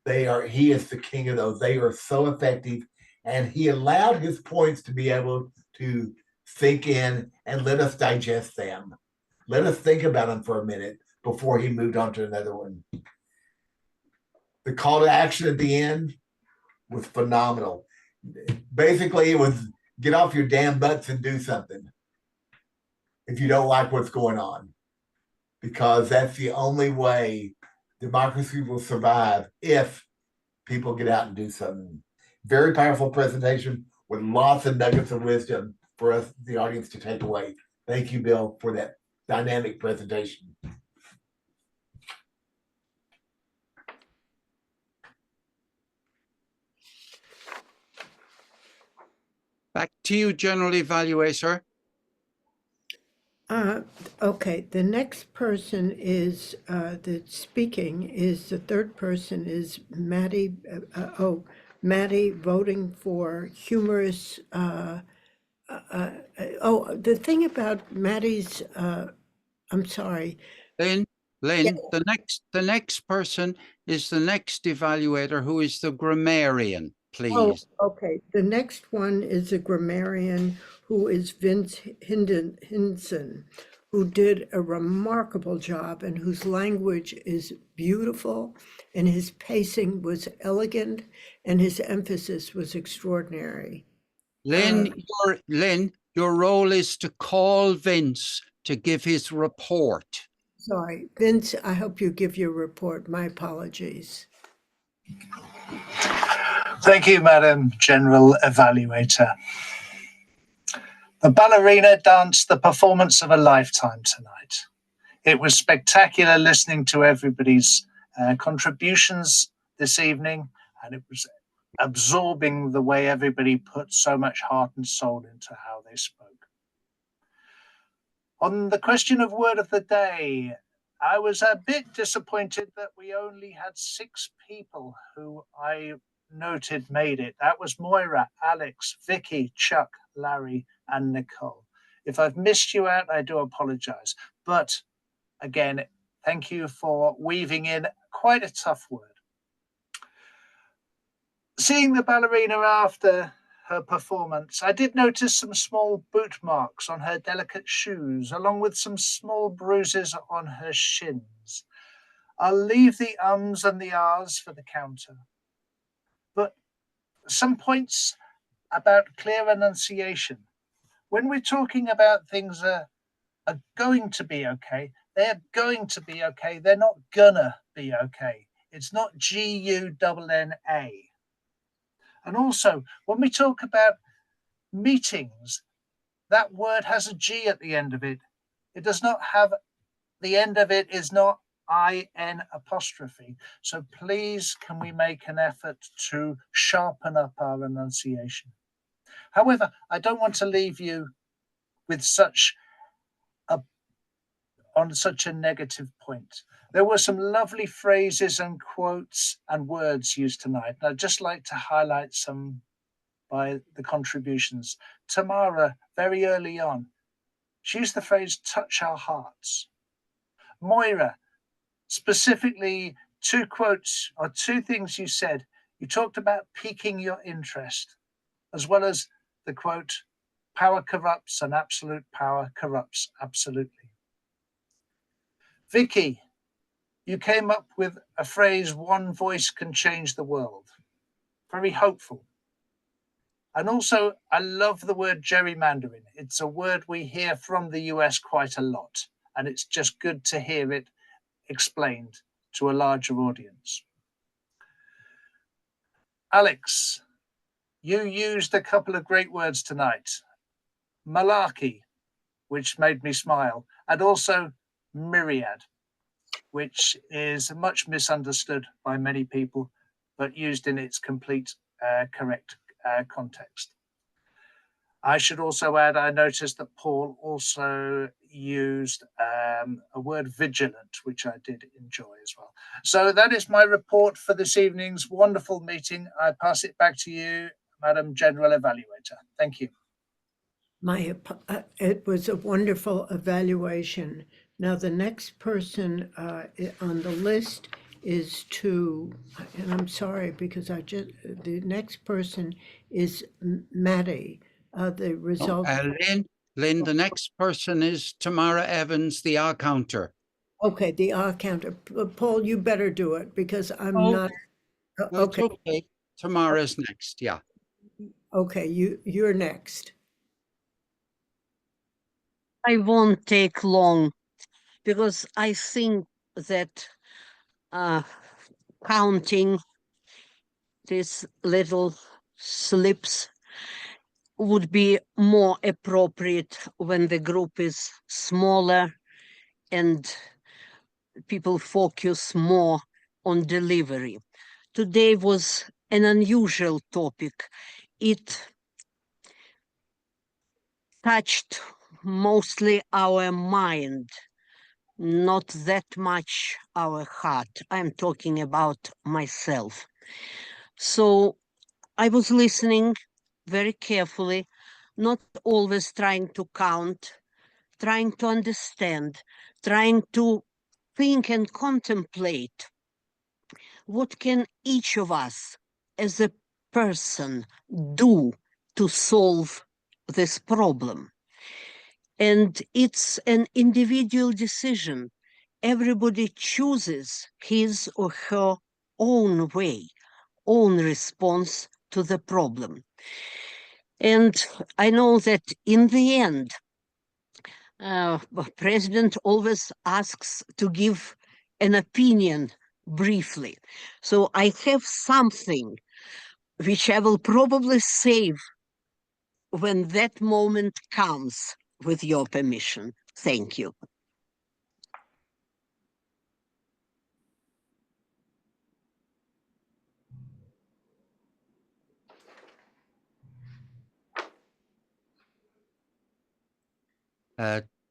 He is the king of those. They are so effective, and he allowed his points to be able to sink in and let us digest them. Let us think about them for a minute before he moved on to another one. The call to action at the end was phenomenal. Basically, it was get off your damn butts and do something if you don't like what's going on, because that's the only way democracy will survive, if people get out and do something. Very powerful presentation with lots of nuggets of wisdom for us, the audience, to take away. Thank you, Bill, for that dynamic presentation. Back to you, General Evaluator. Okay, the next person is that's speaking is the third person is Matty. Matty voting for humorous. The thing about Matty's. I'm sorry. Lynn, Yeah. the next person is the next evaluator, who is the grammarian, please. Oh, okay. The next one is a grammarian who is Vince Hindson, who did a remarkable job and whose language is beautiful, and his pacing was elegant, and his emphasis was extraordinary. Lynn, your role is to call Vince to give his report. Sorry, Vince, I hope you give your report. My apologies. Thank you, Madam General Evaluator. The ballerina danced the performance of a lifetime tonight. It was spectacular listening to everybody's contributions this evening, and it was absorbing the way everybody put so much heart and soul into how they spoke. On the question of word of the day, I was a bit disappointed that we only had 6 people who I noted made it. That was Moira, Alex, Vicky, Chuck, Larry, and Nicole. If I've missed you out, I do apologize. But again, thank you for weaving in quite a tough word. Seeing the ballerina after her performance, I did notice some small boot marks on her delicate shoes, along with some small bruises on her shins. I'll leave the ums and the ahs for the counter. But some points about clear enunciation. When we're talking about things are going to be okay, they're going to be okay. They're not gonna be okay. It's not G-U-N-N-A. And also, when we talk about meetings, that word has a G at the end of it. It does not have, the end of it is not I-N apostrophe. So please, can we make an effort to sharpen up our enunciation? However, I don't want to leave you with such a on such a negative point. There were some lovely phrases and quotes and words used tonight. And I'd just like to highlight some by the contributions. Tamara, very early on, she used the phrase touch our hearts. Moira, specifically 2 quotes or 2 things you said. You talked about piquing your interest, as well as the quote, power corrupts and absolute power corrupts absolutely. Vicky, you came up with a phrase, one voice can change the world. Very hopeful. And also, I love the word gerrymandering. It's a word we hear from the US quite a lot, and it's just good to hear it explained to a larger audience. Alex, you used a couple of great words tonight. Malarkey, which made me smile, and also myriad, which is much misunderstood by many people, but used in its complete correct context. I should also add, I noticed that Paul also used a word vigilant, which I did enjoy as well. So that is my report for this evening's wonderful meeting. I pass it back to you, Madam General Evaluator. Thank you. It was a wonderful evaluation. Now, the next person on the list is and I'm sorry because the next person is Matty. The result. Lynn, the next person is Tamara Evans, the R counter. Okay, the R counter. Paul, you better do it because I'm not. Okay. Okay. Tamara's next. Yeah. Okay, you're next. I won't take long because I think that counting these little slips would be more appropriate when the group is smaller and people focus more on delivery. Today was an unusual topic. It touched mostly our mind, not that much our heart. I'm talking about myself. So I was listening very carefully, not always trying to count, trying to understand, trying to think and contemplate what can each of us as a person do to solve this problem. And it's an individual decision. Everybody chooses his or her own way, own response to the problem. And I know that in the end, President always asks to give an opinion briefly. So I have something which I will probably save when that moment comes, with your permission. Thank you.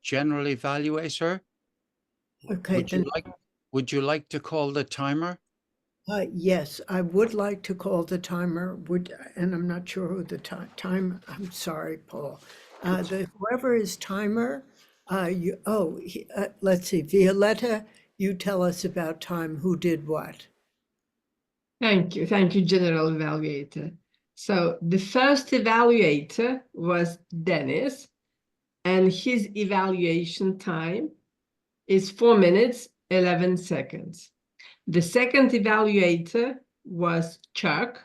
General Evaluator. Okay. Would you like to call the timer? Yes, I would like to call the timer. And I'm not sure who the timer. I'm sorry, Paul. Whoever is timer. Let's see. Violeta, you tell us about time. Who did what? Thank you, General Evaluator. So the first evaluator was Denis, and his evaluation time is 4 minutes, 11 seconds. The second evaluator was Chuck,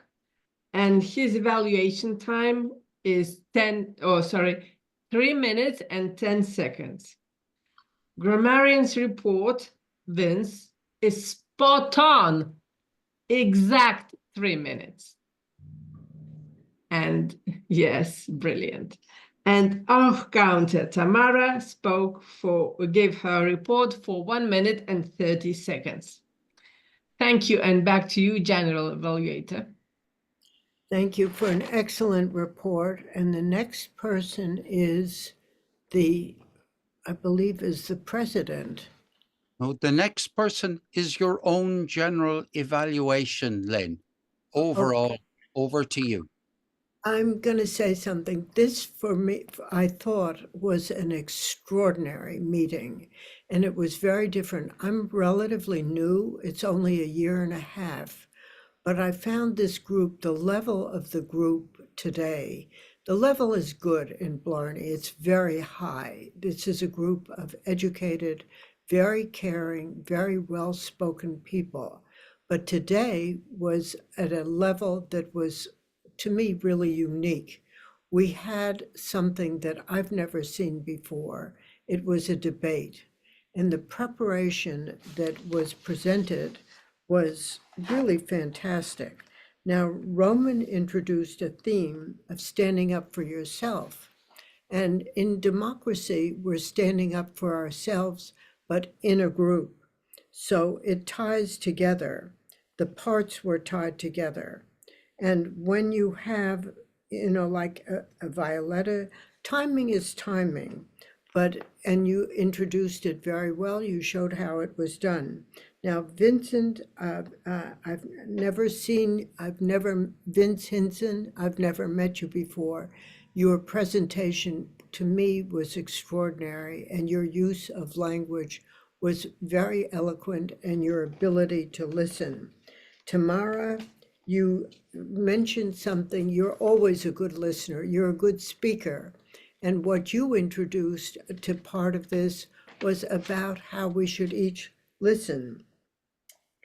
and his evaluation time is 3 minutes and 10 seconds. Grammarian's report, Vince, is spot on, exact 3 minutes. And yes, brilliant. And our counter, Tamara, gave her report for 1 minute and 30 seconds. Thank you, and back to you, General Evaluator. Thank you for an excellent report. And the next person is the I believe, is the president. No, the next person is your own general evaluation, Lynn. Overall, over to you. I'm going to say something. This, for me, I thought was an extraordinary meeting, and it was very different. I'm relatively new. It's only a year and a half, but I found this group, the level of the group today, the level is good in Blarney. It's very high. This is a group of educated, very caring, very well-spoken people. But today was at a level that was, to me, really unique. We had something that I've never seen before. It was a debate. And the preparation that was presented was really fantastic. Now, Roman introduced a theme of standing up for yourself. And in democracy, we're standing up for ourselves, but in a group. So it ties together. The parts were tied together. And when you have, like a Violeta, timing is timing, and you introduced it very well. You showed how it was done. Now, Vincent, Vince Hindson, I've never met you before. Your presentation to me was extraordinary, and your use of language was very eloquent, and your ability to listen. Tamara, you mentioned something. You're always a good listener. You're a good speaker. And what you introduced to part of this was about how we should each listen.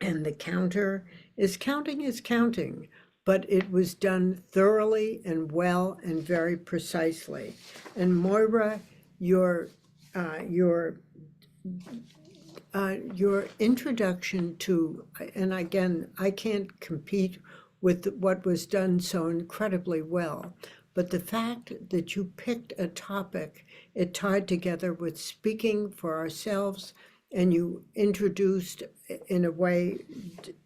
And the counting is counting, but it was done thoroughly and well and very precisely. And Moira, your introduction to, and again, I can't compete with what was done so incredibly well, but the fact that you picked a topic, it tied together with speaking for ourselves, and you introduced in a way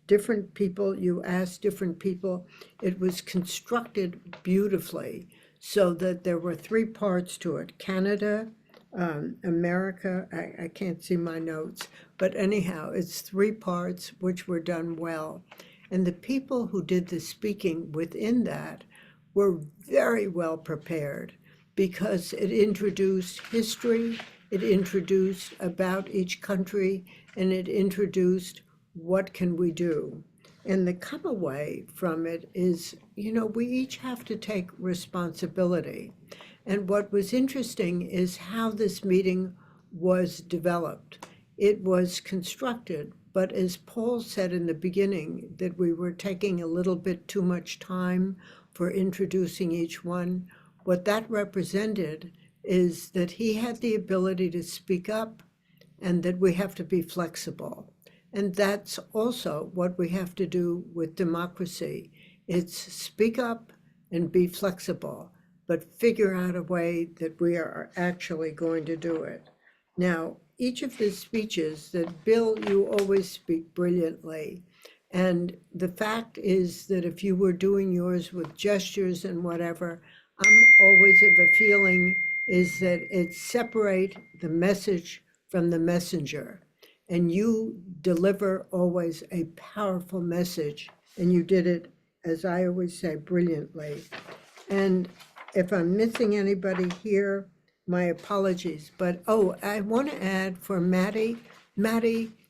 different people, you asked different people. It was constructed beautifully so that there were three parts to it: Canada, America, I can't see my notes, but anyhow, it's three parts which were done well. And the people who did the speaking within that were very well prepared, because it introduced history, it introduced about each country, and it introduced what can we do. And the come away from it is, we each have to take responsibility. And what was interesting is how this meeting was developed. It was constructed, but as Paul said in the beginning, that we were taking a little bit too much time for introducing each one. What that represented is that he had the ability to speak up, and that we have to be flexible. And that's also what we have to do with democracy. It's speak up and be flexible, but figure out a way that we are actually going to do it. Now, each of the speeches that Bill, you always speak brilliantly. And the fact is that if you were doing yours with gestures and whatever, I'm always of a feeling is that it separate the message from the messenger. And you deliver always a powerful message, and you did it, as I always say, brilliantly. And if I'm missing anybody here, my apologies. But, I want to add for Matty,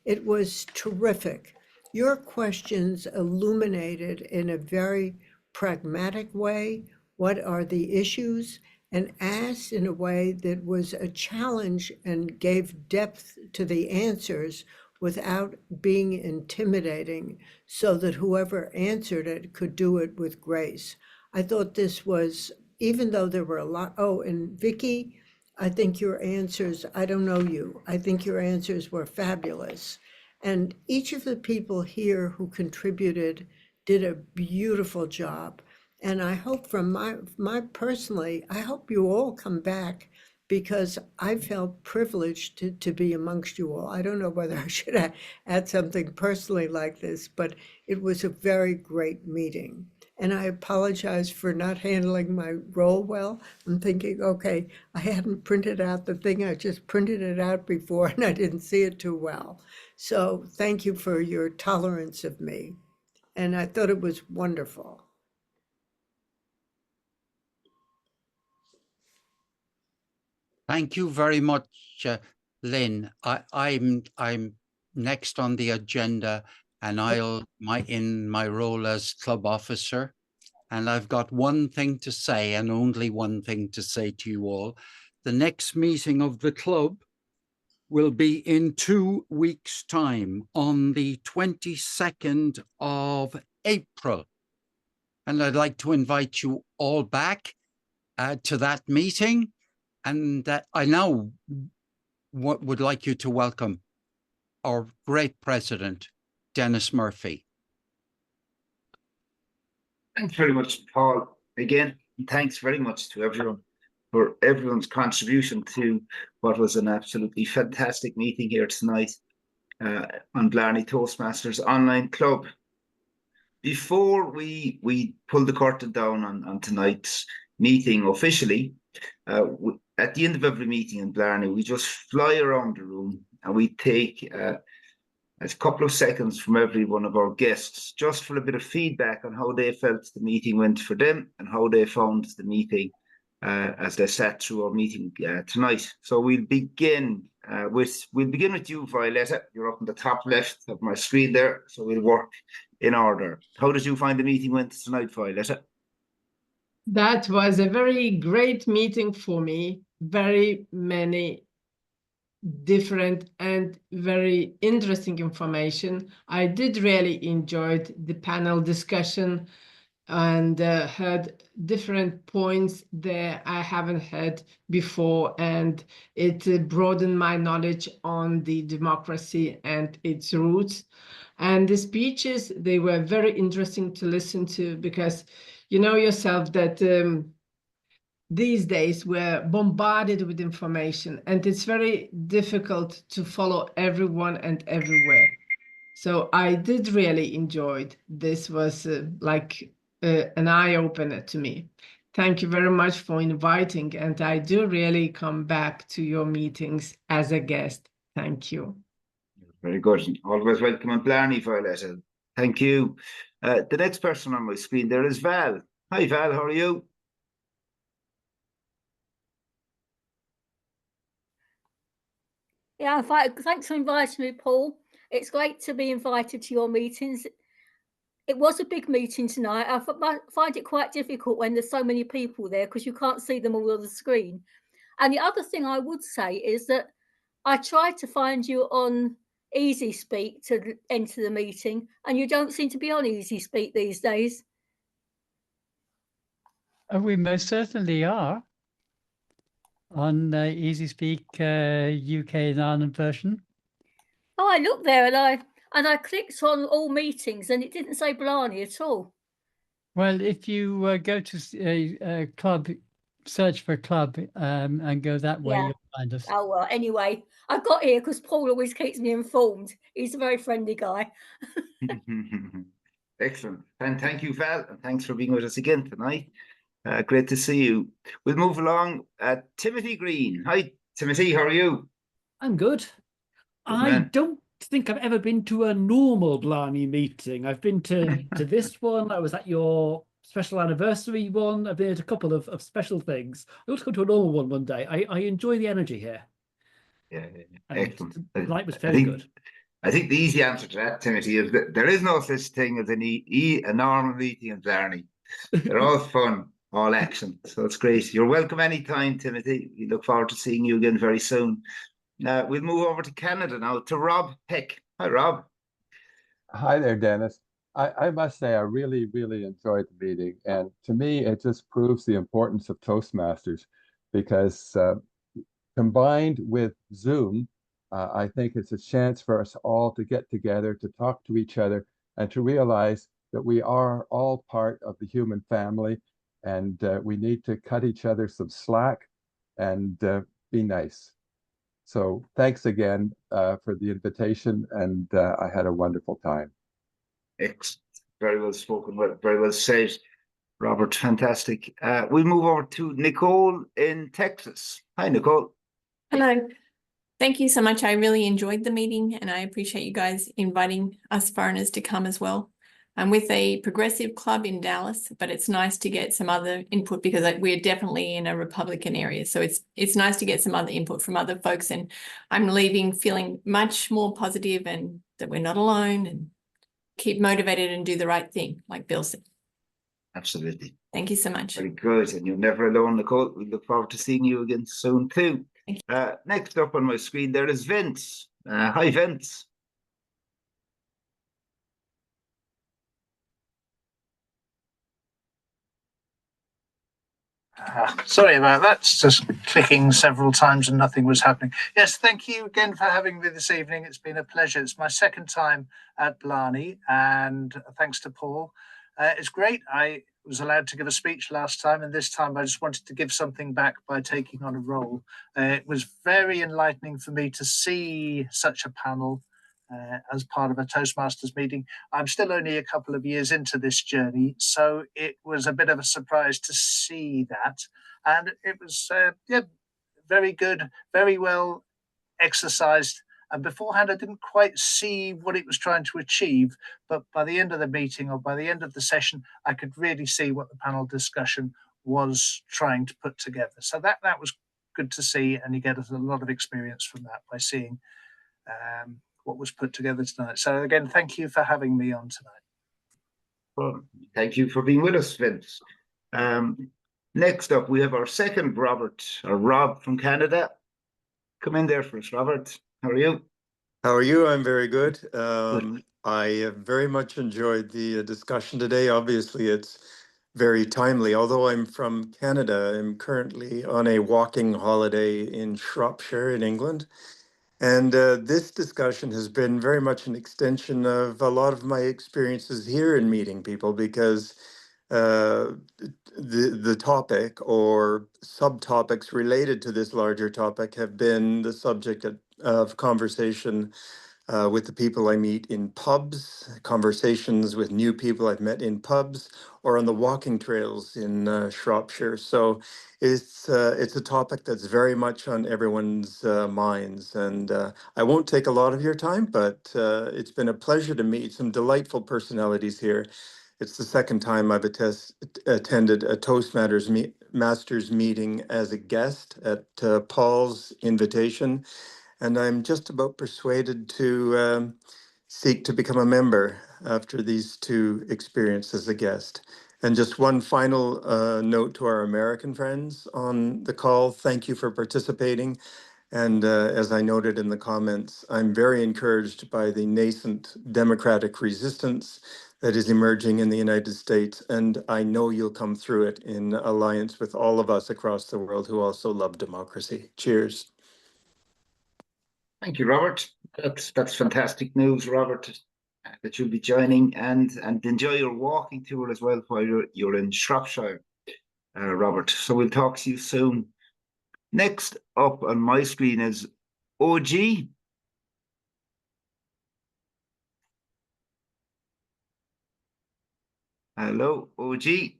it was terrific. Your questions illuminated in a very pragmatic way what are the issues, and asked in a way that was a challenge and gave depth to the answers without being intimidating, so that whoever answered it could do it with grace. I thought this was, even though there were a lot, and Vicky, I think your answers, I don't know you, I think your answers were fabulous. And each of the people here who contributed did a beautiful job. And I hope from my personally, I hope you all come back, because I felt privileged to be amongst you all. I don't know whether I should add something personally like this, but it was a very great meeting. And I apologize for not handling my role well. I'm thinking, okay, I hadn't printed out the thing. I just printed it out before and I didn't see it too well. So thank you for your tolerance of me. And I thought it was wonderful. Thank you very much, Lynn. I'm next on the agenda, and in my role as club officer, and I've got one thing to say, and only one thing to say to you all. The next meeting of the club will be in 2 weeks' time, on the 22nd of April, and I'd like to invite you all back to that meeting. And I now would like you to welcome our great president, Denis Murphy. Thanks very much, Paul. Again, thanks very much to everyone for everyone's contribution to what was an absolutely fantastic meeting here tonight on Blarney Toastmasters Online Club. Before we pull the curtain down on tonight's meeting officially, at the end of every meeting in Blarney, we just fly around the room and we take a couple of seconds from every one of our guests just for a bit of feedback on how they felt the meeting went for them and how they found the meeting as they sat through our meeting tonight. So we'll begin with you, Violeta. You're up in the top left of my screen there, so we'll work in order. How did you find the meeting went tonight, Violeta? That was a very great meeting for me. Very many different and very interesting information. I did really enjoy the panel discussion and heard different points that I haven't heard before, and it broadened my knowledge on the democracy and its roots. And the speeches, they were very interesting to listen to, because you know yourself that these days we're bombarded with information and it's very difficult to follow everyone and everywhere. So I did really enjoy it. This was like an eye-opener to me. Thank you very much for inviting, and I do really come back to your meetings as a guest. Thank you. Very good. Always welcome on Blarney, Violeta. Thank you. The next person on my screen there is Val. Hi, Val. How are you? Yeah, thanks for inviting me, Paul. It's great to be invited to your meetings. It was a big meeting tonight. I find it quite difficult when there's so many people there because you can't see them all on the screen. And the other thing I would say is that I tried to find you on Easy Speak to enter the meeting, and you don't seem to be on Easy Speak these days. Oh, we most certainly are on Easy Speak UK and Ireland version. Oh, I looked there and I clicked on all meetings and it didn't say Blarney at all. Well, if you go to club, search for club and go that way, you'll find us. Oh, well, anyway, I got here because Paul always keeps me informed. He's a very friendly guy. Excellent. And thank you, Val, and thanks for being with us again tonight. Great to see you. We'll move along. Timothy Green. Hi, Timothy. How are you? I'm good. I don't think I've ever been to a normal Blarney meeting. I've been to this one. I was at your special anniversary one. I've been at a couple of special things. I want to go to a normal one day. I enjoy the energy here. Yeah, and excellent. The night was very good. I think the easy answer to that, Timothy, is that there is no such thing as a normal meeting in Blarney. They're all fun, all action. So it's great. You're welcome anytime, Timothy. We look forward to seeing you again very soon. We'll move over to Canada now, to Rob Peck. Hi, Rob. Hi there, Denis. I must say I really, really enjoyed the meeting. And to me, it just proves the importance of Toastmasters, because combined with Zoom, I think it's a chance for us all to get together, to talk to each other, and to realize that we are all part of the human family, and we need to cut each other some slack and be nice. So thanks again for the invitation, and I had a wonderful time. Excellent. Very well spoken, very well said. Robert, fantastic. We move over to Nicole in Texas. Hi, Nicole. Hello. Thank you so much. I really enjoyed the meeting and I appreciate you guys inviting us foreigners to come as well. I'm with a progressive club in Dallas, but it's nice to get some other input because we're definitely in a Republican area. So it's nice to get some other input from other folks, and I'm leaving feeling much more positive and that we're not alone, and keep motivated and do the right thing, like Bill said. Absolutely. Thank you so much. Very good. And you're never alone, Nicole. We look forward to seeing you again soon too. Next up on my screen there is Vince. Hi, Vince. Sorry about that. It's just clicking several times and nothing was happening. Yes, thank you again for having me this evening. It's been a pleasure. It's my second time at Blarney, and thanks to Paul. It's great. I was allowed to give a speech last time, and this time I just wanted to give something back by taking on a role. It was very enlightening for me to see such a panel as part of a Toastmasters meeting. I'm still only a couple of years into this journey, so it was a bit of a surprise to see that. And it was, very good, very well exercised. And beforehand, I didn't quite see what it was trying to achieve. But by the end of the meeting or by the end of the session, I could really see what the panel discussion was trying to put together. So that was good to see. And you get a lot of experience from that by seeing what was put together tonight. So again, thank you for having me on tonight. Well, thank you for being with us, Vince. Next up, we have our second Rob from Canada. Come in there for us, Robert. How are you? How are you? I'm very good. I very much enjoyed the discussion today. Obviously, it's very timely. Although I'm from Canada, I'm currently on a walking holiday in Shropshire in England. And this discussion has been very much an extension of a lot of my experiences here in meeting people, because the topic or subtopics related to this larger topic have been the subject of conversation with the people I meet in pubs, conversations with new people I've met in pubs, or on the walking trails in Shropshire. So it's a topic that's very much on everyone's minds. And I won't take a lot of your time, but it's been a pleasure to meet some delightful personalities here. It's the second time I've attended a Toastmasters meeting as a guest at Paul's invitation. And I'm just about persuaded to seek to become a member after these two experiences as a guest. And just one final note to our American friends on the call. Thank you for participating. And as I noted in the comments, I'm very encouraged by the nascent democratic resistance that is emerging in the United States. And I know you'll come through it in alliance with all of us across the world who also love democracy. Cheers. Thank you, Robert. That's fantastic news, Robert, that you'll be joining, and enjoy your walking tour as well while you're in Shropshire, Robert. So we'll talk to you soon. Next up on my screen is OG. Hello, OG. 104%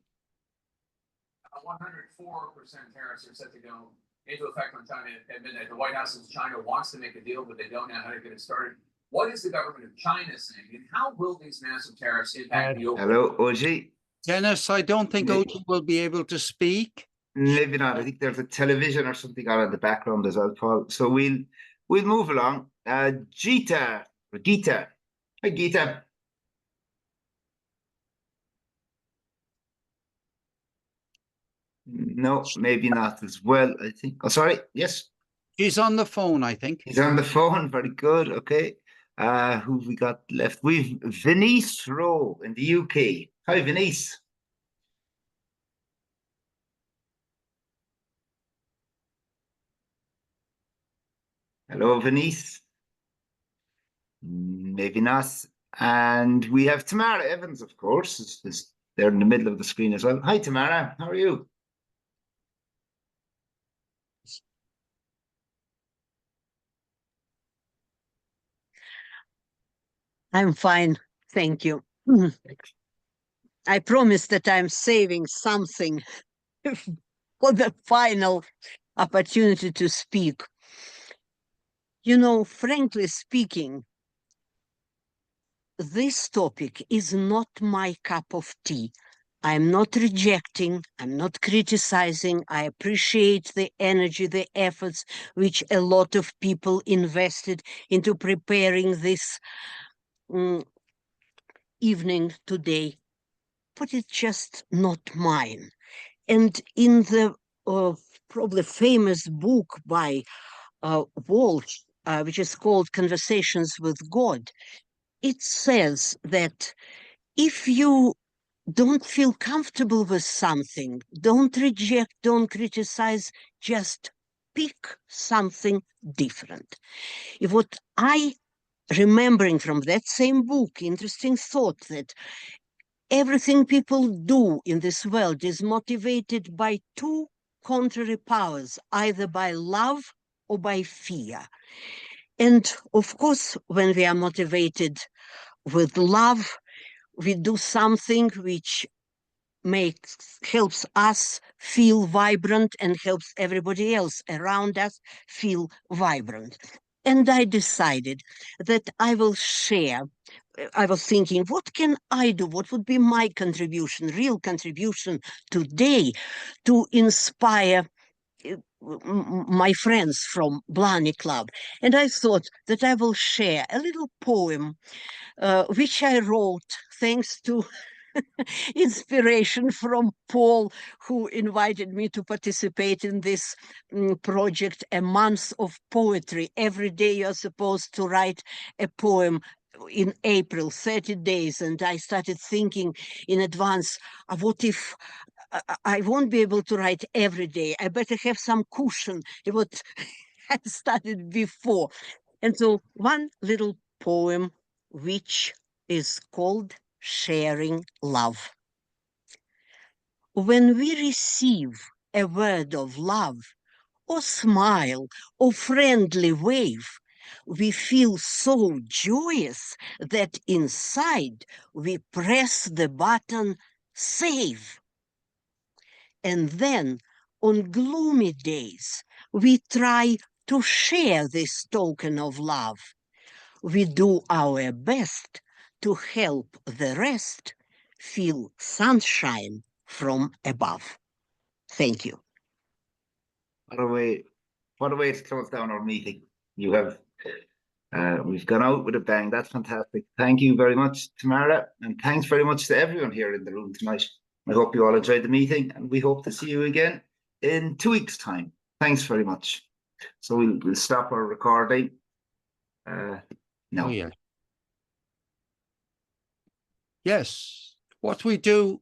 tariffs are set to go into effect on China at midnight. The White House says China wants to make a deal, but they don't know how to get it started. What is the government of China saying, and how will these massive tariffs impact the overall? Hello, OG. Dennis, I don't think OG will be able to speak. Maybe not. I think there's a television or something on in the background as well, Paul. So we'll move along. Gita. Hi, Gita. No, maybe not as well, I think. Oh, sorry. Yes. She's on the phone, I think. He's on the phone. Very good. Okay. Who have we got left? We've Venice Rowe in the UK. Hi, Venice. Hello, Venice. Maybe not. And we have Tamara Evans, of course. They're in the middle of the screen as well. Hi, Tamara. How are you? I'm fine, thank you. I promise that I'm saving something for the final opportunity to speak. You know, frankly speaking, this topic is not my cup of tea. I'm not rejecting, I'm not criticizing. I appreciate the energy, the efforts which a lot of people invested into preparing this evening today, but it's just not mine. And in the probably famous book by Walsh, which is called Conversations with God, it says that if you don't feel comfortable with something, don't reject, don't criticize, just pick something different. If what I remembering from that same book, interesting thought that everything people do in this world is motivated by two contrary powers, either by love or by fear. And of course, when we are motivated with love, we do something which helps us feel vibrant and helps everybody else around us feel vibrant. And I decided that I will share. I was thinking, what can I do? What would be my contribution, real contribution today to inspire my friends from BLARNEY Club? And I thought that I will share a little poem which I wrote thanks to inspiration from Paul, who invited me to participate in this project, A Month of Poetry. Every day you're supposed to write a poem in April, 30 days. And I started thinking in advance, what if I won't be able to write every day? I better have some cushion, what I started before. And so one little poem, which is called Sharing Love. When we receive a word of love, or smile, or friendly wave, we feel so joyous that inside we press the button save. And then on gloomy days, we try to share this token of love. We do our best to help the rest feel sunshine from above. Thank you. What a way to close down our meeting. You have, we've gone out with a bang. That's fantastic. Thank you very much, Tamara, and thanks very much to everyone here in the room tonight. I hope you all enjoyed the meeting, and we hope to see you again in 2 weeks' time. Thanks very much. So we'll stop our recording. No. Oh, yeah. Yes. What we do